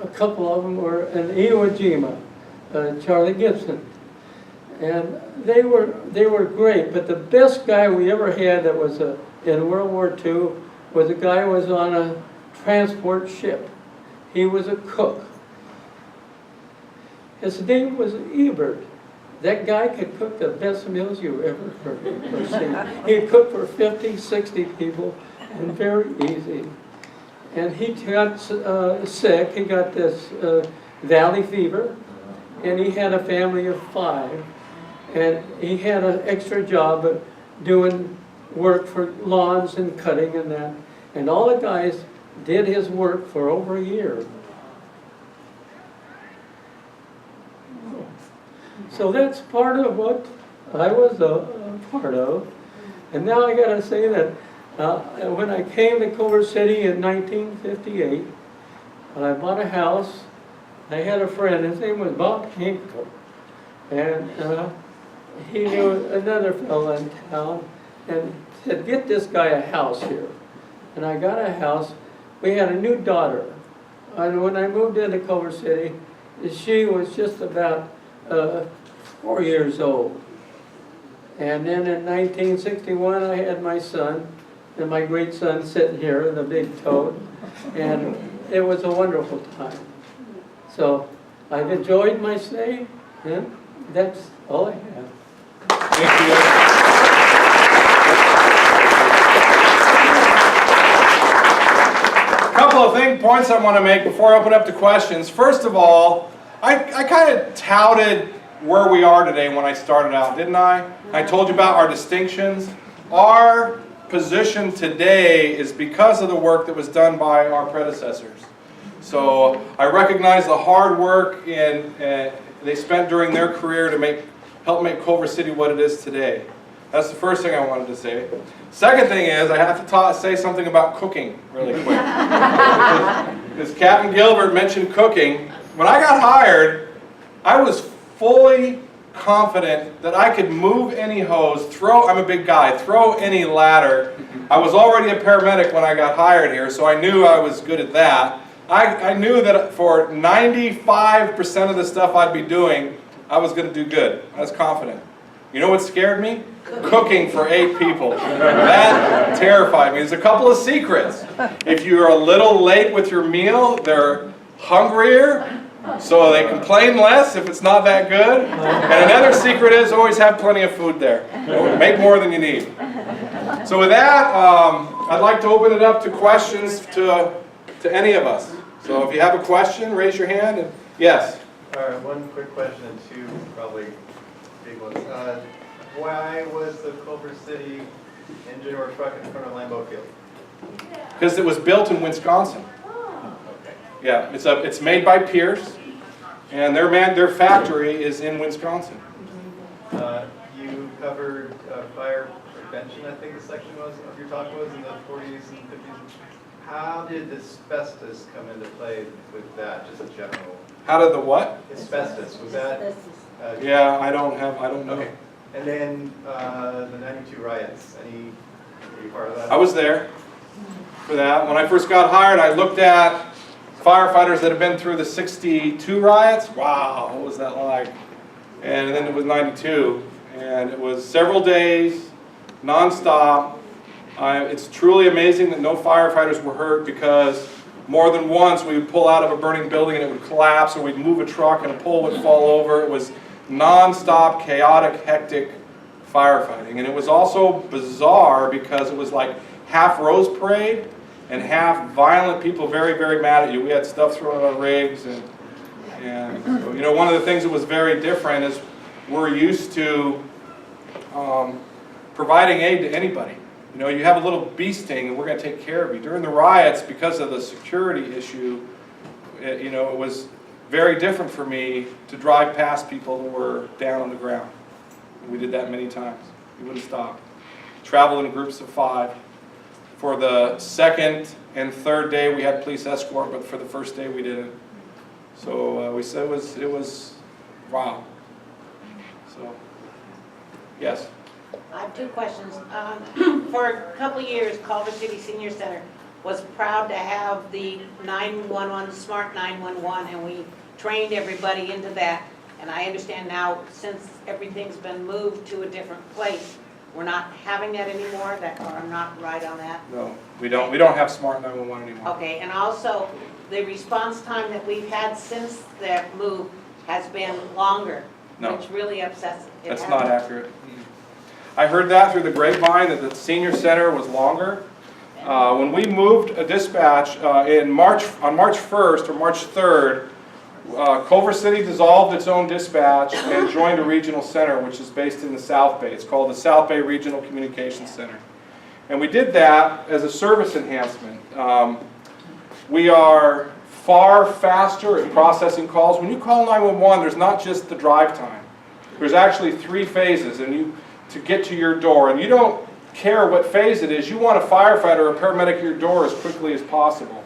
a couple of them were in Iwo Jima, Charlie Gibson. And they were great, but the best guy we ever had that was in World War II was a guy who was on a transport ship. He was a cook. His name was Gilbert. That guy could cook the best meals you ever heard or seen. He cooked for 50, 60 people, and very easy. And he got sick. He got this valley fever, and he had a family of 5. And he had an extra job of doing work for lawns and cutting and that. And all the guys did his work for over a year. So that's part of what I was a part of. And now I got to say that when I came to Culver City in 1958, and I bought a house, I had a friend, his name was Bob Hinkle. And he knew another fellow in town and said, "Get this guy a house here." And I got a house. We had a new daughter. And when I moved into Culver City, she was just about 4 years old. And then in 1961, I had my son, and my great son sitting here in the big tote, and it was a wonderful time. So I've enjoyed my stay, and that's all I have. Thank you. A couple of points I want to make before I open up to questions. First of all, I kind of touted where we are today when I started out, didn't I? I told you about our distinctions. Our position today is because of the work that was done by our predecessors. So I recognize the hard work they spent during their career to help make Culver City what it is today. That's the first thing I wanted to say. Second thing is I have to say something about cooking really quick. Because Captain Gilbert mentioned cooking. When I got hired, I was fully confident that I could move any hose, I'm a big guy, throw any ladder. I was already a paramedic when I got hired here, so I knew I was good at that. I knew that for 95% of the stuff I'd be doing, I was going to do good. I was confident. You know what scared me? Cooking for 8 people. That terrified me. There's a couple of secrets. If you're a little late with your meal, they're hungrier, so they complain less if it's not that good. And another secret is always have plenty of food there. Make more than you need. So with that, I'd like to open it up to questions to any of us. So if you have a question, raise your hand. And yes? All right, one quick question and 2 probably big ones. Why was the Culver City engine or truck in front of Lambeau Field? Because it was built in Wisconsin. Okay. Yeah, it's made by Pierce, and their factory is in Wisconsin. You covered fire prevention, I think the section of your talk was, in the 40s and 50s. How did asbestos come into play with that, just in general? How did the what? Asbestos, was that? Yeah, I don't know. Okay. And then the 92 riots, were you part of that? I was there for that. When I first got hired, I looked at firefighters that had been through the 62 riots. Wow, what was that like? And then it was 92, and it was several days, nonstop. It's truly amazing that no firefighters were hurt, because more than once we would pull out of a burning building and it would collapse, or we'd move a truck and a pole would fall over. It was non-stop, chaotic, hectic firefighting. And it was also bizarre because it was like half Rose Parade and half violent people very, very mad at you. We had stuff thrown on our rigs, and you know, one of the things that was very different is we're used to providing aid to anybody. You know, you have a little bee sting and we're going to take care of you. During the riots, because of the security issue, you know, it was very different for me to drive past people who were down on the ground. We did that many times. We wouldn't stop. Travel in groups of 5. For the second and third day, we had police escort, but for the first day, we didn't. So we said it was wow. So, yes. I have 2 questions. For a couple of years, Culver City Senior Center was proud to have the 911, Smart 911, and we trained everybody into that. And I understand now, since everything's been moved to a different place, we're not having that anymore. Or I'm not right on that? No, we don't. We don't have Smart 911 anymore. Okay, and also the response time that we've had since that move has been longer, No. which really upsets it. That's not accurate. I heard that through the grapevine that the senior center was longer. When we moved a dispatch on March 1st or March 3rd, Culver City dissolved its own dispatch and joined a regional center, which is based in the South Bay. It's called the South Bay Regional Communications Center. And we did that as a service enhancement. We are far faster at processing calls. When you call 911, there's not just the drive time. There's actually 3 phases to get to your door. And you don't care what phase it is. You want a firefighter or a paramedic at your door as quickly as possible.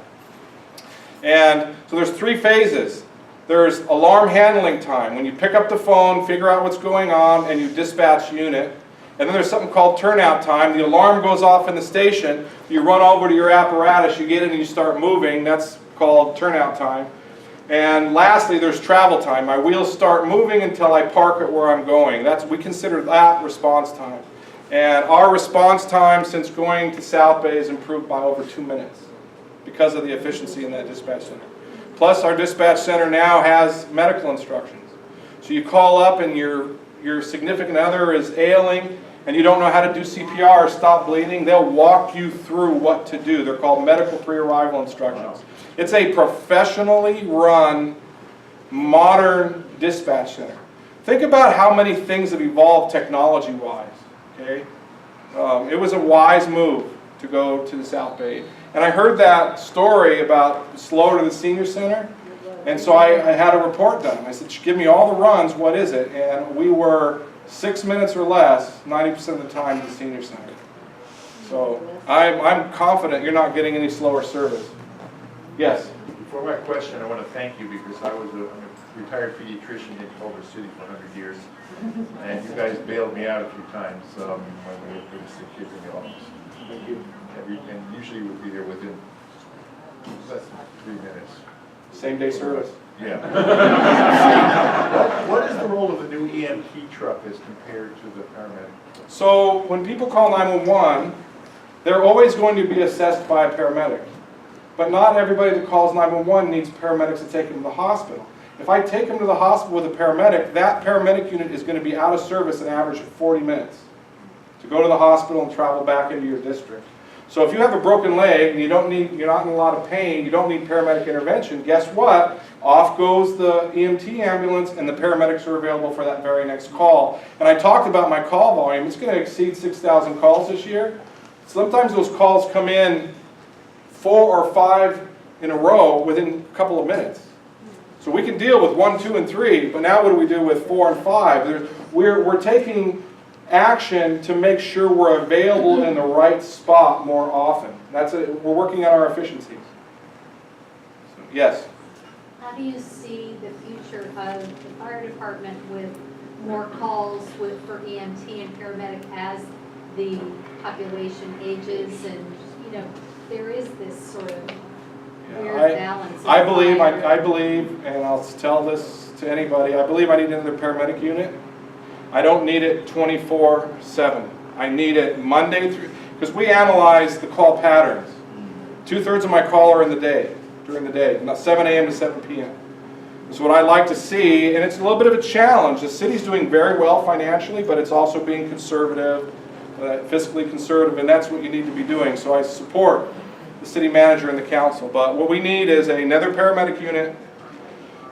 And so there's 3 phases. There's alarm handling time, when you pick up the phone, figure out what's going on, and you dispatch unit. And then there's something called turnout time. The alarm goes off in the station. You run over to your apparatus, you get in and you start moving. That's called turnout time. And lastly, there's travel time. My wheels start moving until I park at where I'm going. We consider that response time. And our response time since going to South Bay has improved by over 2 minutes because of the efficiency in that dispatch center. Plus, our dispatch center now has medical instructions. So you call up and your significant other is ailing and you don't know how to do CPR or stop bleeding, they'll walk you through what to do. They're called medical pre-arrival instructions. It's a professionally run, modern dispatch center. Think about how many things have evolved technology-wise, okay? It was a wise move to go to the South Bay. And I heard that story about slow to the senior center, and so I had a report done. I said, give me all the runs, what is it? And we were 6 minutes or less, 90% of the time, to the senior center. So I'm confident you're not getting any slower service. Yes? For my question, I want to thank you because I'm a retired pediatrician in Culver City for 100 years. And you guys bailed me out a few times when we were putting sick kids in the office. Thank you. And usually we'd be there within less than 3 minutes. Same day service. Yeah. What is the role of the new EMT truck as compared to the paramedic? So when people call 911, they're always going to be assessed by a paramedic. But not everybody that calls 911 needs paramedics to take them to the hospital. If I take them to the hospital with a paramedic, that paramedic unit is going to be out of service an average of 40 minutes to go to the hospital and travel back into your district. So if you have a broken leg and you're not in a lot of pain, you don't need paramedic intervention, guess what? Off goes the EMT ambulance and the paramedics are available for that very next call. And I talked about my call volume. It's going to exceed 6,000 calls this year. Sometimes those calls come in 4 or 5 in a row within a couple of minutes. So we can deal with 1, 2, and 3, but now what do we do with 4 and 5? We're taking action to make sure we're available in the right spot more often. We're working on our efficiencies. So, yes? How do you see the future of the fire department with more calls for EMT and paramedic as the population ages and, there is this sort of weird balance. I believe, and I'll tell this to anybody, I believe I need another paramedic unit. I don't need it 24/7. I need it Monday through, because we analyze the call patterns. 2/3 of my call are during the day, not 7 a.m. to 7 p.m. It's what I like to see, and it's a little bit of a challenge. The city's doing very well financially, but it's also being conservative, fiscally conservative, and that's what you need to be doing. So I support the city manager and the council. But what we need is another paramedic unit,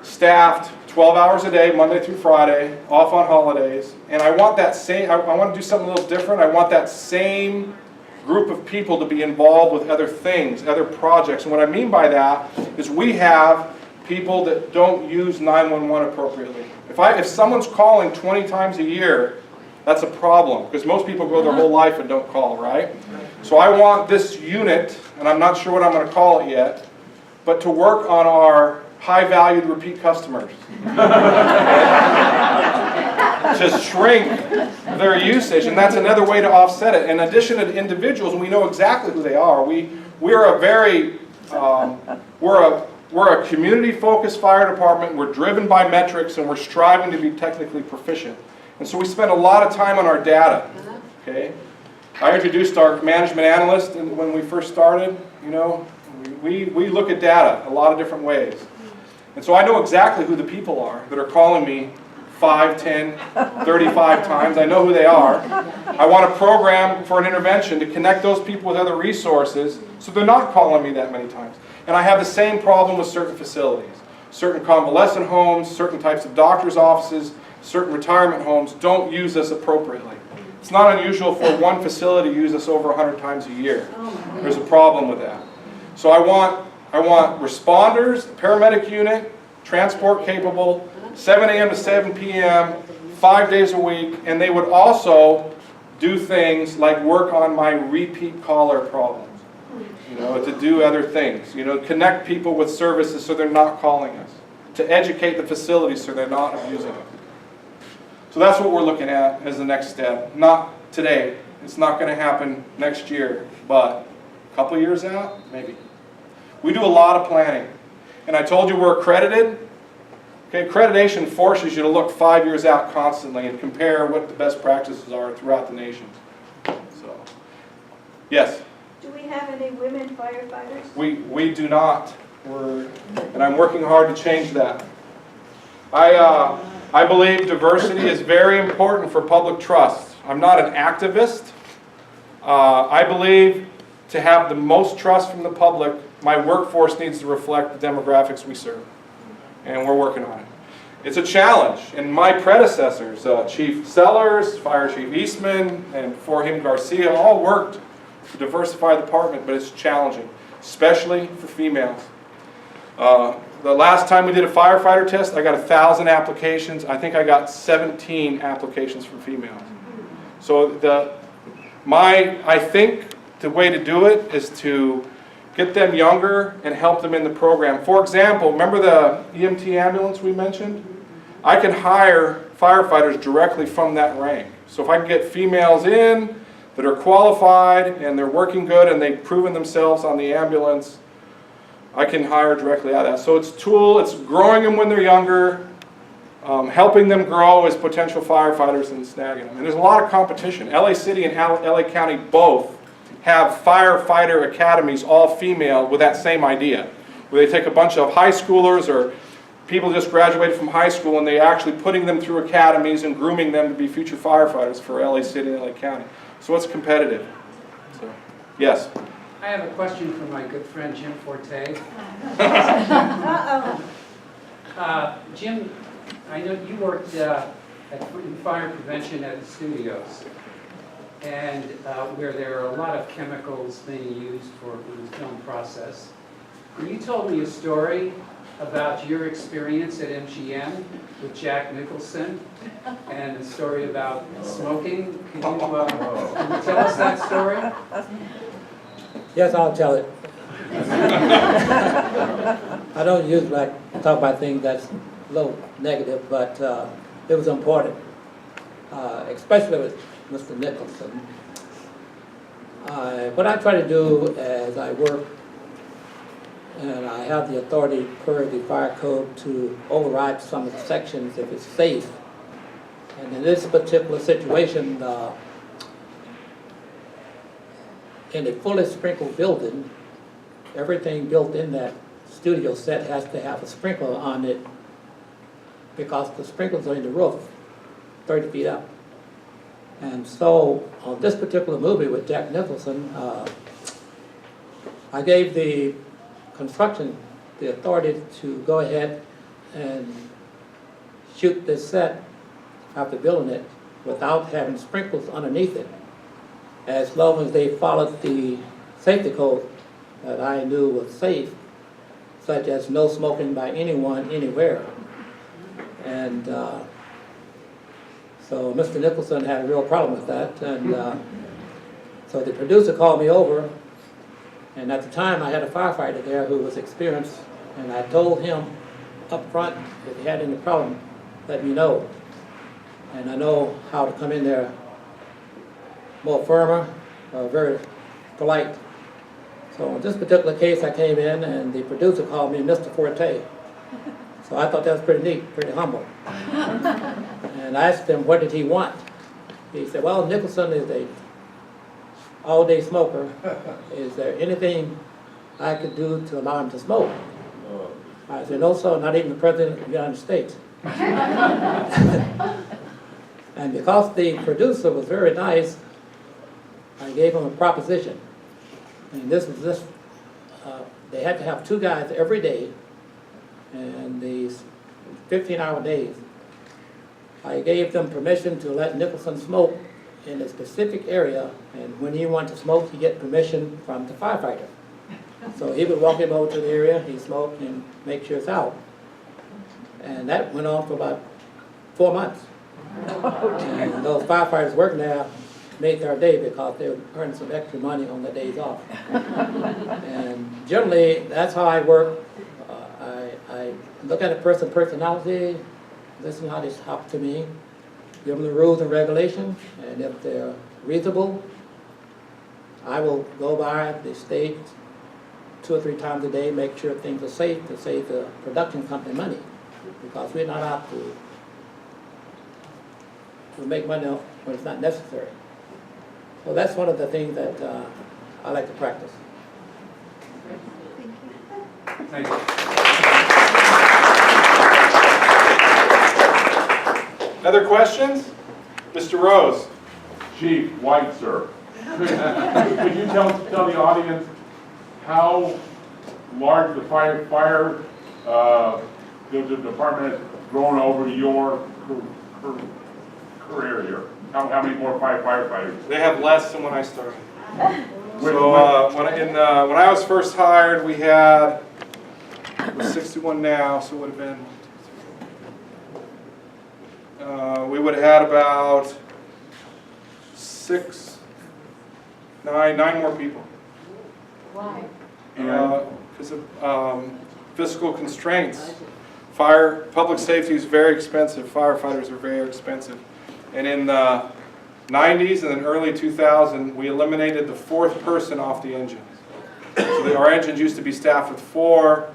staffed 12 hours a day, Monday through Friday, off on holidays. And I want that same, I want to do something a little different. I want that same group of people to be involved with other things, other projects. And what I mean by that is we have people that don't use 911 appropriately. If someone's calling 20 times a year, that's a problem, because most people go their whole life and don't call, right? So I want this unit, and I'm not sure what I'm going to call it yet, but to work on our high-valued repeat customers. To shrink their usage, and that's another way to offset it. In addition to individuals, and we know exactly who they are. We're a very we're a community-focused fire department. We're driven by metrics, and we're striving to be technically proficient. And so we spend a lot of time on our data. Okay, I introduced our management analyst when we first started. We look at data a lot of different ways. And so I know exactly who the people are that are calling me 5, 10, 35 times. I know who they are. I want a program for an intervention to connect those people with other resources so they're not calling me that many times. And I have the same problem with certain facilities. Certain convalescent homes, certain types of doctor's offices, certain retirement homes don't use us appropriately. It's not unusual for one facility to use us over 100 times a year. There's a problem with that. So I want responders, paramedic unit, transport capable, 7 a.m. to 7 p.m., 5 days a week, and they would also do things like work on my repeat caller problems, to do other things, connect people with services so they're not calling us, to educate the facilities so they're not abusing it. So that's what we're looking at as the next step. Not today. It's not going to happen next year, but a couple years out, maybe. We do a lot of planning. And I told you we're accredited. Okay, accreditation forces you to look 5 years out constantly and compare what the best practices are throughout the nation. Yes, Do we have any women firefighters? we do not. And I'm working hard to change that. I believe diversity is very important for public trust. I'm not an activist. I believe to have the most trust from the public, my workforce needs to reflect the demographics we serve. And we're working on it. It's a challenge. And my predecessors, Chief Sellers, Fire Chief Eastman, and before him Garcia, all worked to diversify the department, but it's challenging, especially for females. The last time we did a firefighter test, I got 1,000 applications. I think I got 17 applications from females. So I think the way to do it is to get them younger and help them in the program. For example, remember the EMT ambulance we mentioned? I can hire firefighters directly from that rank. So if I can get females in that are qualified and they're working good and they've proven themselves on the ambulance, I can hire directly out of that. So it's growing them when they're younger, helping them grow as potential firefighters and snagging them. And there's a lot of competition. LA City and LA County both have firefighter academies, all female, with that same idea, where they take a bunch of high schoolers or people just graduated from high school and they're actually putting them through academies and grooming them to be future firefighters for LA City and LA County. So it's competitive. So, yes? I have a question for my good friend Jim Forte. Jim, I know you worked in fire prevention at the studios, and where there are a lot of chemicals being used for the film process. And you told me a story about your experience at MGM with Jack Nicholson, and a story about smoking. Can you tell us that story? Yes, I'll tell it. I don't usually talk about things that's a little negative, but it was important, especially with Mr. Nicholson. What I try to do as I work, and I have the authority per the fire code to override some of the sections if it's safe. And in this particular situation, in a fully sprinkled building, everything built in that studio set has to have a sprinkler on it because the sprinklers are in the roof, 30 feet up. And so on this particular movie with Jack Nicholson, I gave the construction the authority to go ahead and shoot this set after building it without having sprinklers underneath it, as long as they followed the safety code that I knew was safe, such as no smoking by anyone, anywhere. And so Mr. Nicholson had a real problem with that, and so the producer called me over, and at the time I had a firefighter there who was experienced, and I told him up front, if he had any problem, let me know. And I know how to come in there more firmer, very polite. So in this particular case, I came in and the producer called me Mr. Forte. So I thought that was pretty neat, pretty humble. And I asked him, what did he want? He said, well, Nicholson is a all-day smoker. Is there anything I could do to allow him to smoke? I said, no, sir, not even the President of the United States. And because the producer was very nice, I gave him a proposition. And this was this, they had to have 2 guys every day, and these 15-hour days. I gave them permission to let Nicholson smoke in a specific area, and when he wanted to smoke, he get permission from the firefighter. So he would walk him over to the area, he'd smoke and make sure it's out. And that went on for about 4 months. And those firefighters working there made their day because they were earning some extra money on their days off. And generally, that's how I work. I look at a person's personality, listen how they talk to me, give them the rules and regulations, and if they're reasonable, I will go by the state 2 or 3 times a day, make sure things are safe to save the production company money, because we're not out to make money when it's not necessary. So that's one of the things that I like to practice. Thank you. Other questions? Mr. Rose? Chief White, sir. Could you tell the audience how large the the department has grown over your career here? How many more firefighters? They have less than when I started. So when I was first hired, we had, we're 61 now, so it would have been, we would have had about nine more people. Why? Because of fiscal constraints. Public safety is very expensive. Firefighters are very expensive. And in the 90s and then early 2000, we eliminated the fourth person off the engines. So our engines used to be staffed with 4.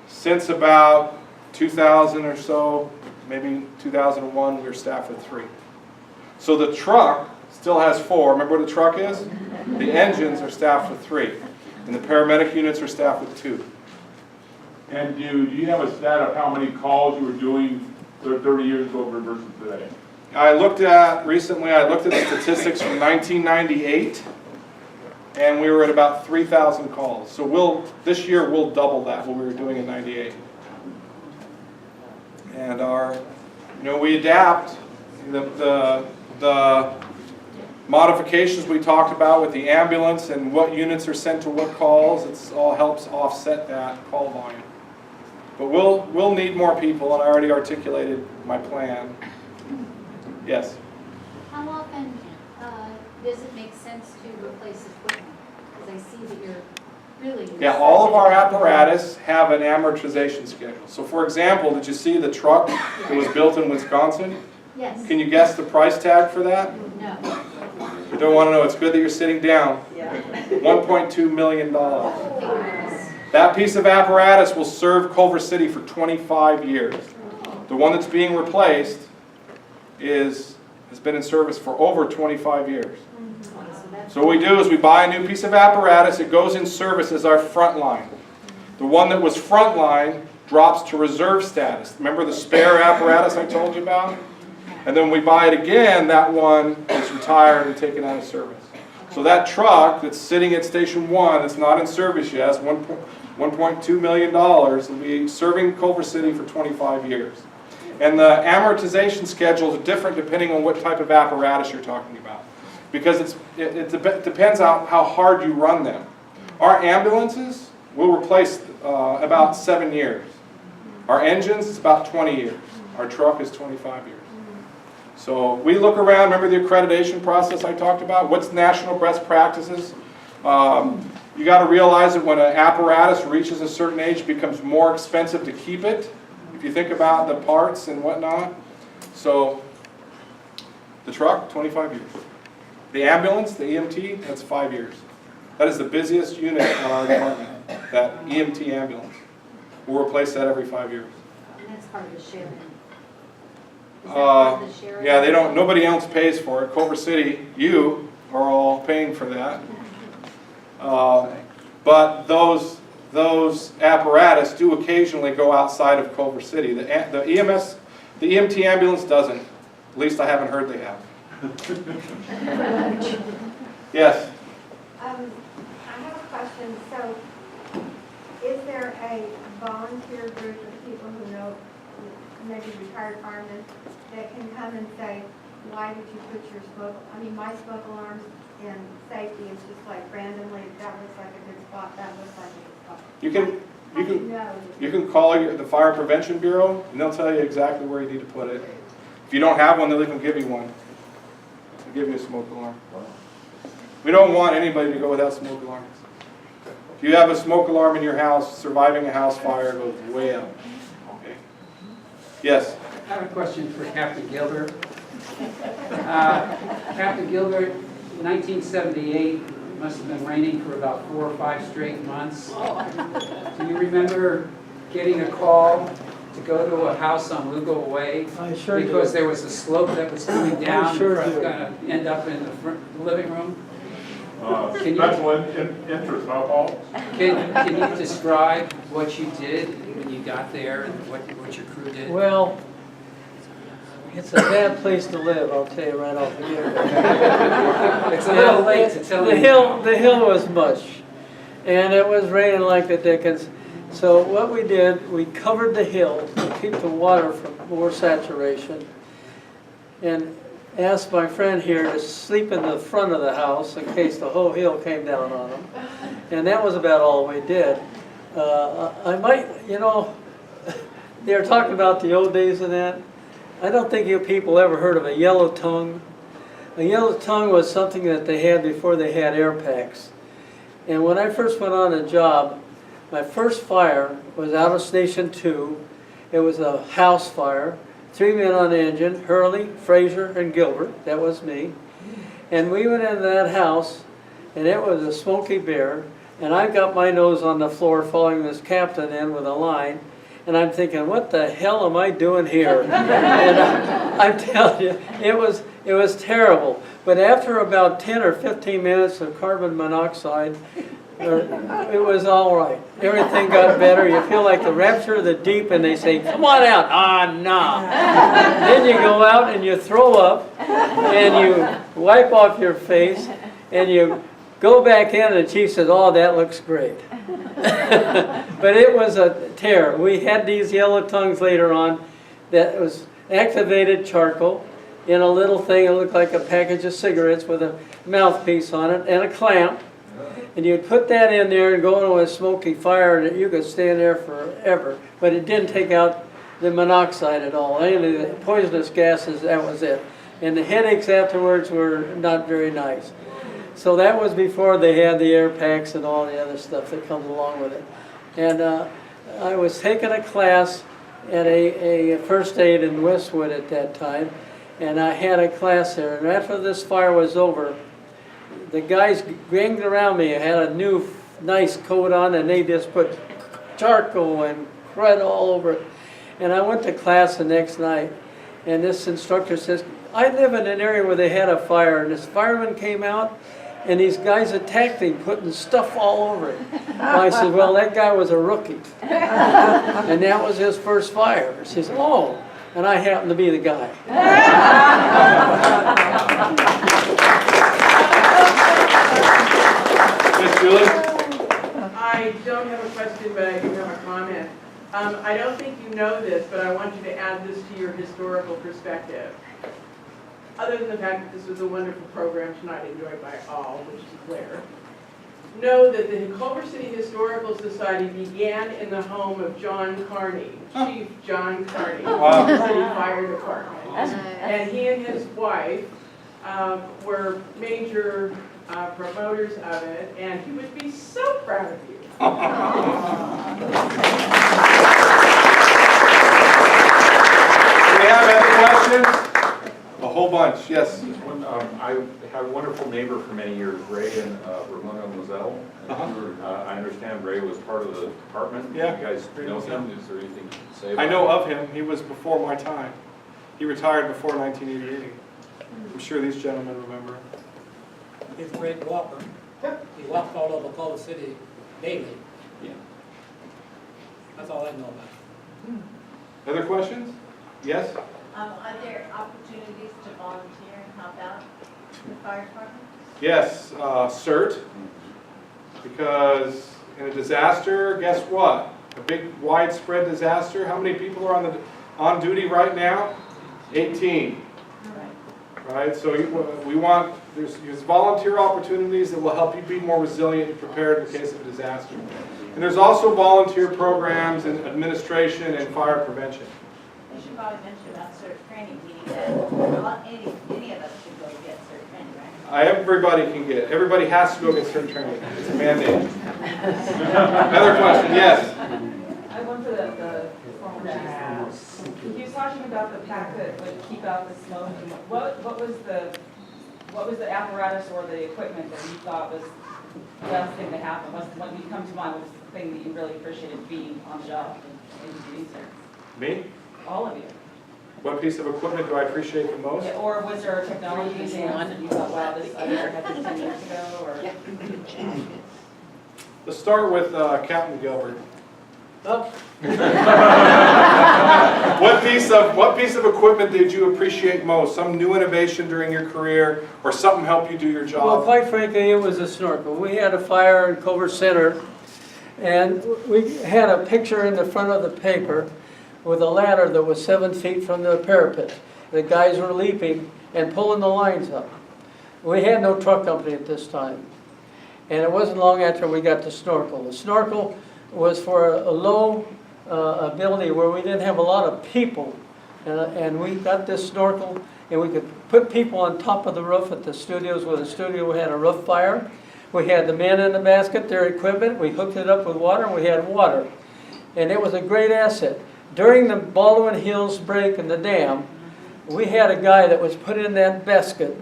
Since about 2000 or so, maybe 2001, we were staffed with 3. So the truck still has 4. Remember what the truck is? The engines are staffed with 3. And the paramedic units are staffed with 2. And do you have a stat of how many calls you were doing 30 years ago versus today? Recently I looked at the statistics from 1998, and we were at about 3,000 calls. So this year we'll double that, what we were doing in 98. And we adapt. The modifications we talked about with the ambulance and what units are sent to what calls, it all helps offset that call volume. But we'll need more people, and I already articulated my plan. Yes? How often does it make sense to replace equipment? Because I see that you're really... Yeah, all of our apparatus have an amortization schedule. So for example, did you see the truck that was built in Wisconsin? Yes. Can you guess the price tag for that? No. You don't want to know. It's good that you're sitting down. $1.2 million. That piece of apparatus will serve Culver City for 25 years. The one that's being replaced has been in service for over 25 years. So what we do is we buy a new piece of apparatus. It goes in service as our front line. The one that was front line drops to reserve status. Remember the spare apparatus I told you about? And then we buy it again, that one is retired and taken out of service. So that truck that's sitting at Station 1 that's not in service yet, $1.2 million, will be serving Culver City for 25 years. And the amortization schedules are different depending on what type of apparatus you're talking about. Because it depends on how hard you run them. Our ambulances will replace about 7 years. Our engines is about 20 years. Our truck is 25 years. So we look around, remember the accreditation process I talked about? What's national best practices? You got to realize that when an apparatus reaches a certain age, it becomes more expensive to keep it, if you think about the parts and whatnot. So the truck, 25 years. The ambulance, the EMT, that's 5 years. That is the busiest unit in our department, that EMT ambulance. We'll replace that every 5 years. And that's part of the sharing. Is that part of the sharing? Yeah, nobody else pays for it. Culver City, you are all paying for that. But those apparatus do occasionally go outside of Culver City. The EMT ambulance doesn't. At least I haven't heard they have. Yes? I have a question. So, is there a volunteer group of people who know, maybe retired firemen, that can come and say, why did you put your my smoke alarms in safety is just like randomly, that looks like a good spot, that looks like a good spot. You can call the Fire Prevention Bureau, and they'll tell you exactly where you need to put it. If you don't have one, they'll even give you one. They'll give you a smoke alarm. We don't want anybody to go without smoke alarms. If you have a smoke alarm in your house, surviving a house fire goes way up. Okay. Yes? I have a question for Captain Gilbert. Captain Gilbert, 1978, must have been raining for about 4 or 5 straight months. Do you remember getting a call to go to a house on Lugo Way? I sure do. Because there was a slope that was coming down. I sure It was do. going to end up in the living room. Can you- Special interest, huh, Paul? Can you describe what you did when you got there and what your crew did? Well, it's a bad place to live, I'll tell you right off the get-go. It's a little late to tell The me. hill was much, and it was raining like the dickens. So what we did, we covered the hill to keep the water from more saturation, and asked my friend here to sleep in the front of the house in case the whole hill came down on him. And that was about all we did. I might, you know, they were talking about the old days and that. I don't think you people ever heard of a yellow tongue. A yellow tongue was something that they had before they had air packs. And when I first went on a job, my first fire was out of Station 2. It was a house fire. 3 men on the engine, Hurley, Fraser, and Gilbert. That was me. And we went into that house, and it was a smoky bear. And I got my nose on the floor following this captain in with a line. And I'm thinking, what the hell am I doing here? And I'm telling you, it was terrible. But after about 10 or 15 minutes of carbon monoxide, it was all right. Everything got better. You feel like the rapture of the deep, and they say, come on out. Ah, nah. Then you go out and you throw up, and you wipe off your face, and you go back in, and the chief says, oh, that looks great. But it was a terror. We had these yellow tongues later on that was activated charcoal in a little thing. It looked like a package of cigarettes with a mouthpiece on it and a clamp. And you'd put that in there and go into a smoky fire, and you could stay in there forever. But it didn't take out the monoxide at all. Any of the poisonous gases, that was it. And the headaches afterwards were not very nice. So that was before they had the air packs and all the other stuff that comes along with it. And I was taking a class at a first aid in Westwood at that time, and I had a class there. And after this fire was over, the guys ganged around me. I had a new nice coat on, and they just put charcoal and crud all over it. And I went to class the next night, and this instructor says, I live in an area where they had a fire, and this fireman came out, and these guys attacked him, putting stuff all over it. Well, I said, well, that guy was a rookie. And that was his first fire. She says, oh, and I happened to be the guy. Miss Julie? I don't have a question, but I do have a comment. I don't think you know this, but I want you to add this to your historical perspective. Other than the fact that this was a wonderful program tonight, enjoyed by all, which is clear. Know that the Culver City Historical Society began in the home of John Carney, Chief John Carney, Wow. of the City Fire Department. And he and his wife were major promoters of it, and he would be so proud of you. Do we have any questions? A whole bunch, yes. I had a wonderful neighbor for many years, Ray and Ramona Moselle. I understand Ray was part of the department. Yeah. You guys know him? Is there anything to say about I know him? of him. He was before my time. He retired before 1988. I'm sure these gentlemen remember. He's a great walker. He walks all over Culver City daily. Yeah. That's all I know about him. Other questions? Yes? Are there opportunities to volunteer and help out the fire department? Yes, CERT. Because in a disaster, guess what? A big widespread disaster. How many people are on duty right now? 18. Right, so we want, there's volunteer opportunities that will help you be more resilient and prepared in case of a disaster. And there's also volunteer programs in administration and fire prevention. You should probably mention about CERT training. We need that. Any of us should go get CERT training, right? Everybody has to go get CERT training. It's a mandate. Another question, yes? I have one for the former chief. He was talking about the pack that would keep out the smoke. What was the apparatus or the equipment that you thought was the best thing to happen? When you come to mind, what was the thing that you really appreciated being on the job and doing service? Me? All of you. What piece of equipment do I appreciate the most? Yeah, or was there a technology advance that you thought, wow, this I never had this 10 years ago, or? Let's start with Captain Gilbert. Oh. What piece of equipment did you appreciate most? Some new innovation during your career, or something helped you do your job? Well, quite frankly, it was a snorkel. We had a fire in Culver Center, and we had a picture in the front of the paper with a ladder that was 7 feet from the parapet. The guys were leaping and pulling the lines up. We had no truck company at this time. And it wasn't long after we got the snorkel. The snorkel was for a low ability where we didn't have a lot of people. And we got this snorkel, and we could put people on top of the roof at the studios where the studio had a roof fire. We had the men in the basket, their equipment. We hooked it up with water, and we had water. And it was a great asset. During the Baldwin Hills break in the dam, we had a guy that was put in that basket.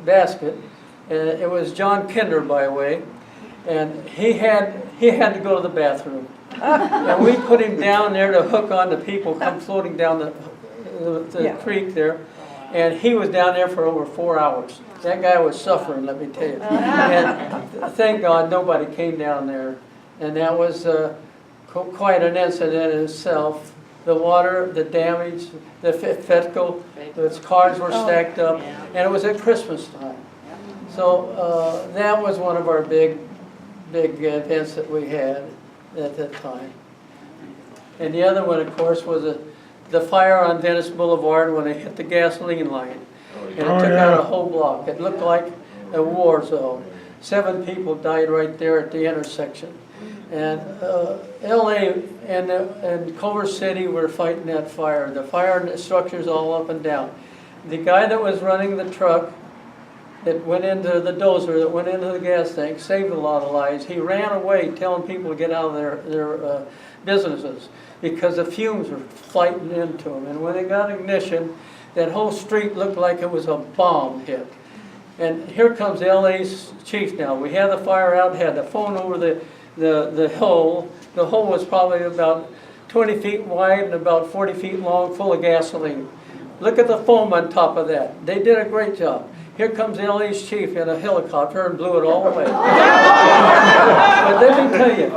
It was John Kinder, by the way, and he had to go to the bathroom. And we put him down there to hook on the people come floating down the creek there, and he was down there for over 4 hours. That guy was suffering, let me tell you. And thank God nobody came down there, and that was quite an incident in itself. The water, the damage, the FETCO, its cars were stacked up, and it was at Christmas time. So that was one of our big events that we had at that time. And the other one, of course, was the fire on Venice Boulevard when they hit the gasoline line. And it took out a whole block. It looked like a war zone. 7 people died right there at the intersection. And LA and Culver City were fighting that fire. The fire structures all up and down. The guy that was running the truck that went into the dozer, that went into the gas tank, saved a lot of lives. He ran away telling people to get out of their businesses because the fumes were fighting into them. And when they got ignition, that whole street looked like it was a bomb hit. And here comes LA's chief now. We had the fire out, had the phone over the hole. The hole was probably about 20 feet wide and about 40 feet long, full of gasoline. Look at the foam on top of that. They did a great job. Here comes LA's chief in a helicopter and blew it all away. But let me tell you,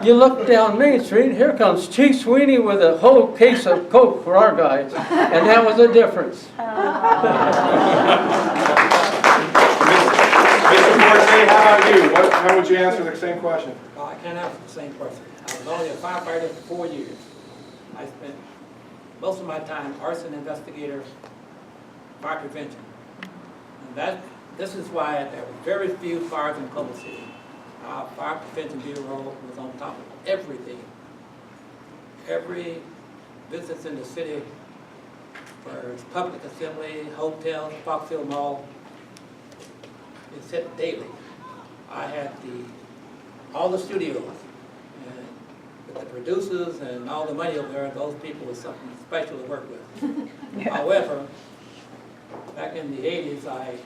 you look down Main Street, here comes Chief Sweeney with a whole case of Coke for our guys. And that was the difference. Mr. Forte, how about you? How would you answer the same question? I can't answer the same question. I was only a firefighter for 4 years. I spent most of my time arson investigator, fire prevention. And this is why there were very few fires in Culver City. Our fire prevention bureau was on top of everything. Every business in the city, whether it's public assembly, hotels, Foxhill Mall, it's hit daily. I had all the studios, and with the producers and all the money over there, those people was something special to work with. However, back in the 80s, I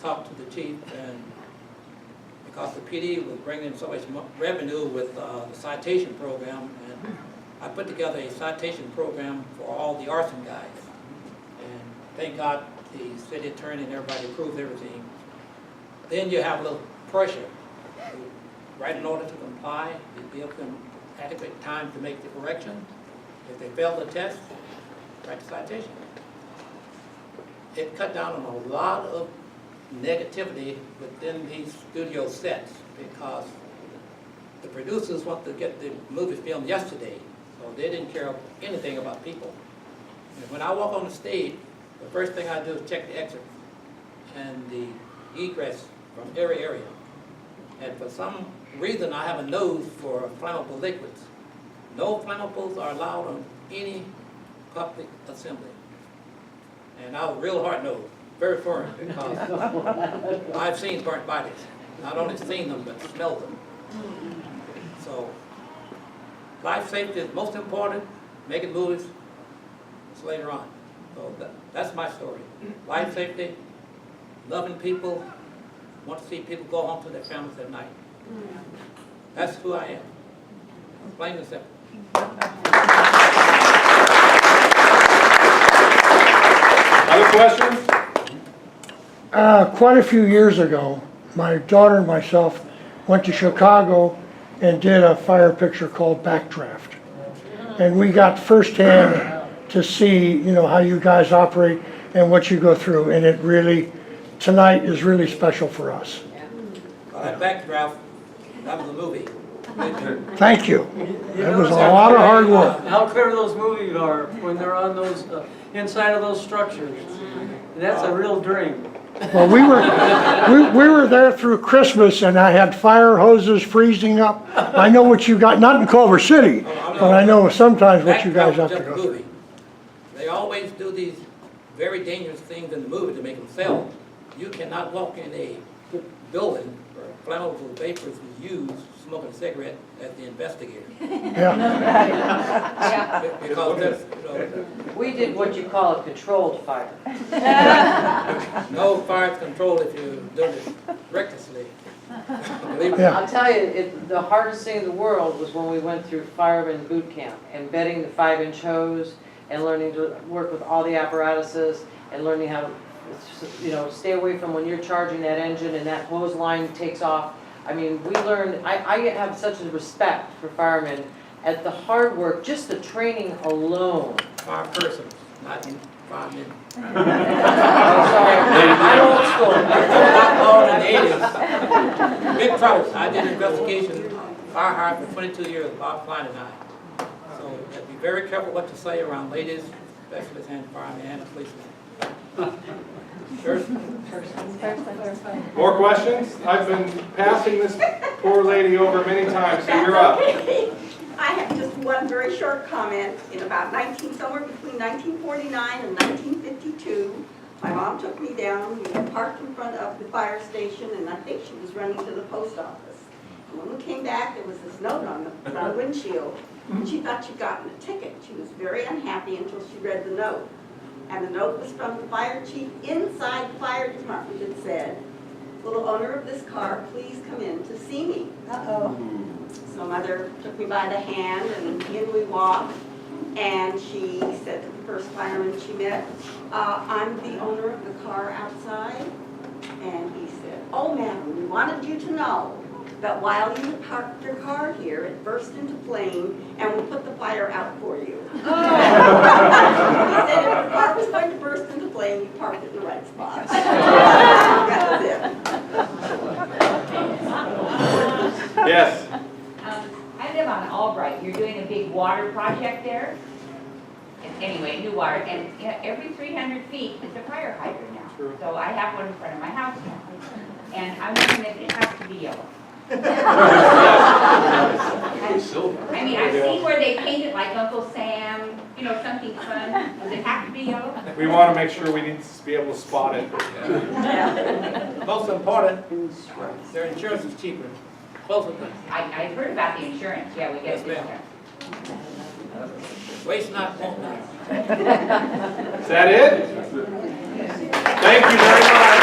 talked to the chief, and because the PD was bringing in so much revenue with the citation program, and I put together a citation program for all the arson guys. And thank God the city attorney and everybody approved everything. Then you have a little pressure. Right, in order to comply, you give them adequate time to make the correction. If they fail the test, write the citation. It cut down on a lot of negativity within these studio sets because the producers want to get the movie filmed yesterday, so they didn't care anything about people. And when I walk on the stage, the first thing I do is check the exit and the egress from every area. And for some reason, I have a nose for flammable liquids. No flammables are allowed on any public assembly. And I was real hard-nosed, very firm, because I've seen burnt bodies. Not only seen them, but smelled them. So, life safety is most important. Making movies is later on. So that's my story. Life safety, loving people, want to see people go home to their families at night. That's who I am. Plain and simple. Other questions? Quite a few years ago, my daughter and myself went to Chicago and did a fire picture called Backdraft. And we got firsthand to see, you know, how you guys operate and what you go through. And it really, tonight is really special for us. That Backdraft, that was a movie. Thank you. That was a lot of hard work. How clever those movies are when they're on those, inside of those structures. That's a real dream. Well, we were there through Christmas and I had fire hoses freezing up. I know what you got, not in Culver City, but I know sometimes what you guys have to go through. They always do these very dangerous things in the movie to make them sell. You cannot walk in a building where flammable vapors is used smoking a cigarette as the investigator. Yeah. Because that's, We did what you call a controlled fire. no fire is controlled if you're doing it recklessly. Believe me. Yeah. I'll tell you, the hardest thing in the world was when we went through fireman boot camp and betting the 5-inch hose and learning to work with all the apparatuses and learning how to, you know, stay away from when you're charging that engine and that hose line takes off. I mean, we learned, I have such a respect for firemen at the hard work, just the training alone. Fire person, not firemen. Oh, sorry, I'm old school. All in the 80s. Big troubles. I did investigation, fire hire for 22 years, about flying at night. So you have to be very careful what you say around ladies, specialists and firemen and policemen. More questions? I've been passing this poor lady over many times, so you're up. I have just one very short comment. In about somewhere between 1949 and 1952, my mom took me down. We were parked in front of the fire station, and I think she was running to the post office. And when we came back, there was this note on the front windshield. And she thought she'd gotten a ticket. She was very unhappy until she read the note. And the note was from the fire chief inside the fire department. It said, "Will the owner of this car please come in to see me?" Uh-oh. So Mother took me by the hand, and in we walked. And she said to the first fireman she met, "I'm the owner of the car outside." And he said, "Oh, ma'am, we wanted you to know that while you had parked your car here, it burst into flame, and we put the fire out for you." Oh. He said if the car was going to burst into flame, you parked it in the right spot. That was it. Yes. I live on Albright. You're doing a big water project there. Anyway, new water, and every 300 feet is a fire hydrant now. So I have one in front of my house now. And I'm wondering if it has to be yellow. I mean, I've seen where they paint it like Uncle Sam, you know, something fun. Does it have to be yellow? We want to make sure we need to be able to spot it. Most important, their insurance is cheaper. Closer than. I heard about the insurance. Yeah, we get it. Waste not, won't not. Is that it? Thank you very much.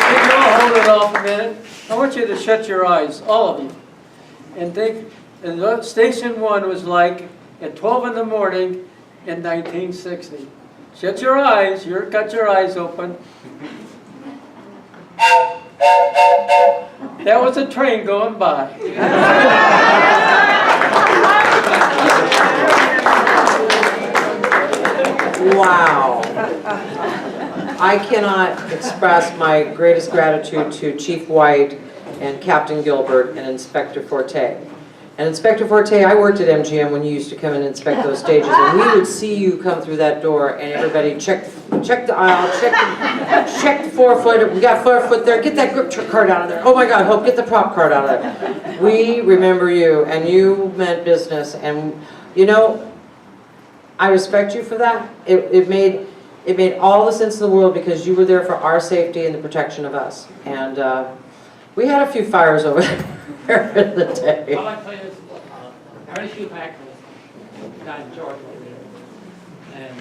If you all hold it off a minute, I want you to shut your eyes, all of you, and think, and what Station 1 was like at 12 in the morning in 1960. Shut your eyes, got your eyes open. That was a train going by. Wow. I cannot express my greatest gratitude to Chief White and Captain Gilbert and Inspector Forte. And Inspector Forte, I worked at MGM when you used to come and inspect those stages, and we would see you come through that door and everybody check the aisle, check the 4 foot, we got 4 foot there, get that grip card out of there. Oh my God, Hope, get the prop card out of there. We remember you, and you meant business, and you know, I respect you for that. It made all the sense in the world because you were there for our safety and the protection of us. And we had a few fires over there in the day. All I tell you is, I already shoot back down in Georgia. And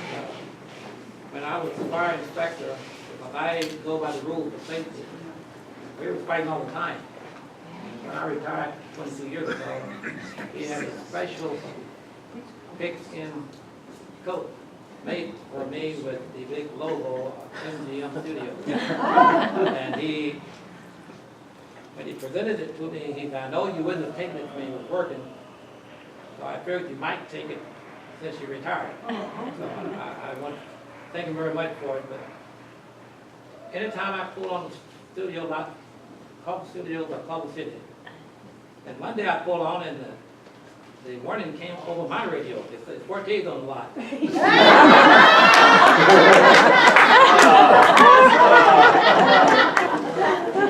when I was a fire inspector, because I go by the rules of safety, we were fighting all the time. When I retired 22 years ago, he had a special pigskin coat made for me with the big logo of MGM Studios. And when he presented it to me, he said, "I know you wouldn't have taken it when he was working, so I figured you might take it since you retired." So I want to thank him very much for it, but anytime I pull on the studio lot, Copa Studios or Culver City, and one day I pull on and the warning came over my radio. It said 14 on the lot.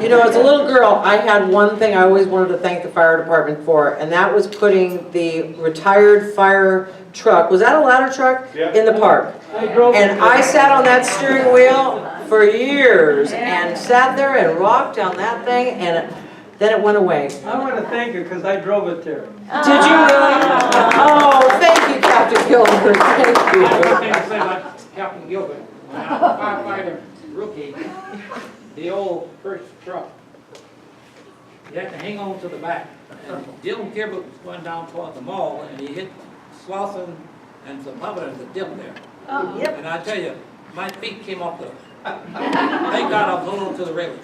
You know, as a little girl, I had one thing I always wanted to thank the fire department for, and that was putting the retired fire truck, was that a ladder truck? Yeah. In the park. And I sat on that steering wheel for years and sat there and rocked on that thing, and then it went away. I want to thank you because I drove it there. Did you really? Oh, thank you, Captain Gilbert. Thank you. Another thing to say about Captain Gilbert, when I was a firefighter rookie, the old first truck, you had to hang on to the back. And Gilbert was going down toward the mall, and he hit Slauson and some others that dipped there. Yep. And I tell you, my feet came off the, thank God I was holding on to the railing.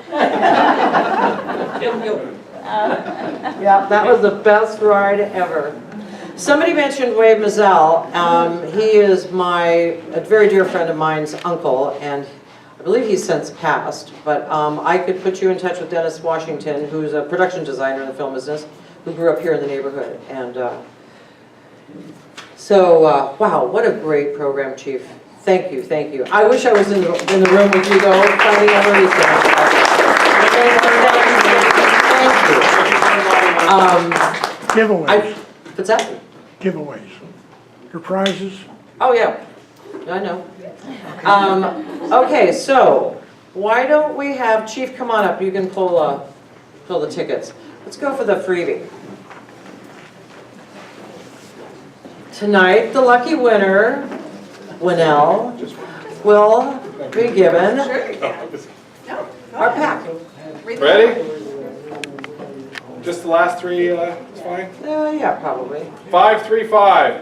Jim Gilbert. Yeah, that was the best ride ever. Somebody mentioned Wade Mazzell. He is a very dear friend of mine's uncle, and I believe he's since passed, but I could put you in touch with Dennis Washington, who's a production designer in the film business, who grew up here in the neighborhood. And wow, what a great program, Chief. Thank you, thank you. I wish I was in the room with you, though, finding out everything. Thank you. Giveaways. What's that? Giveaways. Your prizes. Oh, yeah, I know. Okay, so why don't we have Chief come on up? You can pull the tickets. Let's go for the freebie. Tonight, the lucky winner, Winnell, will be given our pack. Ready? Just the last three is fine? Yeah, probably. 535.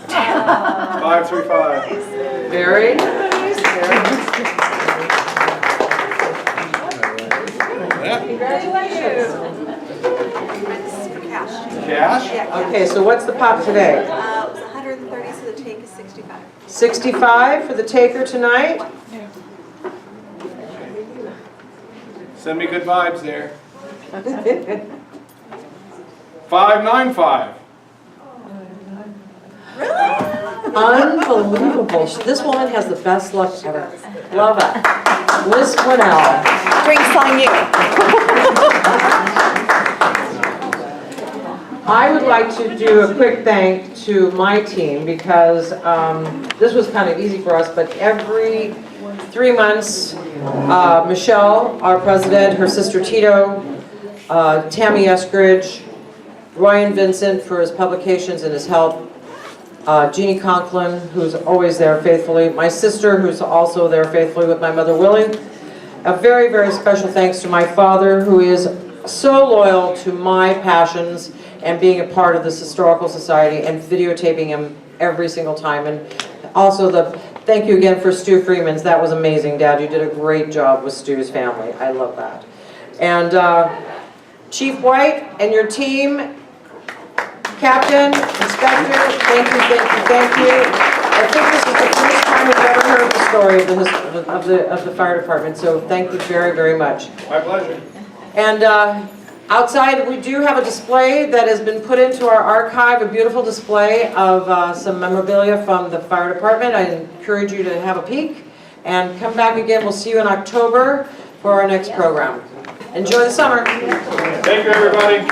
535. Very nice. Cash? Okay, so what's the pop today? It was 130, so the take is 65. 65 for the taker tonight. Send me good vibes there. 595. Unbelievable. This woman has the best luck ever. Love it. Miss Winnell. Drinks on you. I would like to do a quick thank to my team because this was kind of easy for us, but every 3 months, Michelle, our president, her sister Tito, Tammy Eskridge, Ryan Vincent for his publications and his help, Jeannie Conklin, who's always there faithfully, my sister, who's also there faithfully with my mother Willie. A very, very special thanks to my father, who is so loyal to my passions and being a part of this historical society and videotaping him every single time. And also thank you again for Stu Freeman's. That was amazing, Dad. You did a great job with Stu's family. I love that. And Chief White and your team, Captain, Inspector, thank you, thank you, thank you. I think this is the first time we've ever heard the story of the fire department, so thank you very, very much. My pleasure. And outside, we do have a display that has been put into our archive, a beautiful display of some memorabilia from the fire department. I encourage you to have a peek and come back again. We'll see you in October for our next program. Enjoy the summer. Thank you, everybody.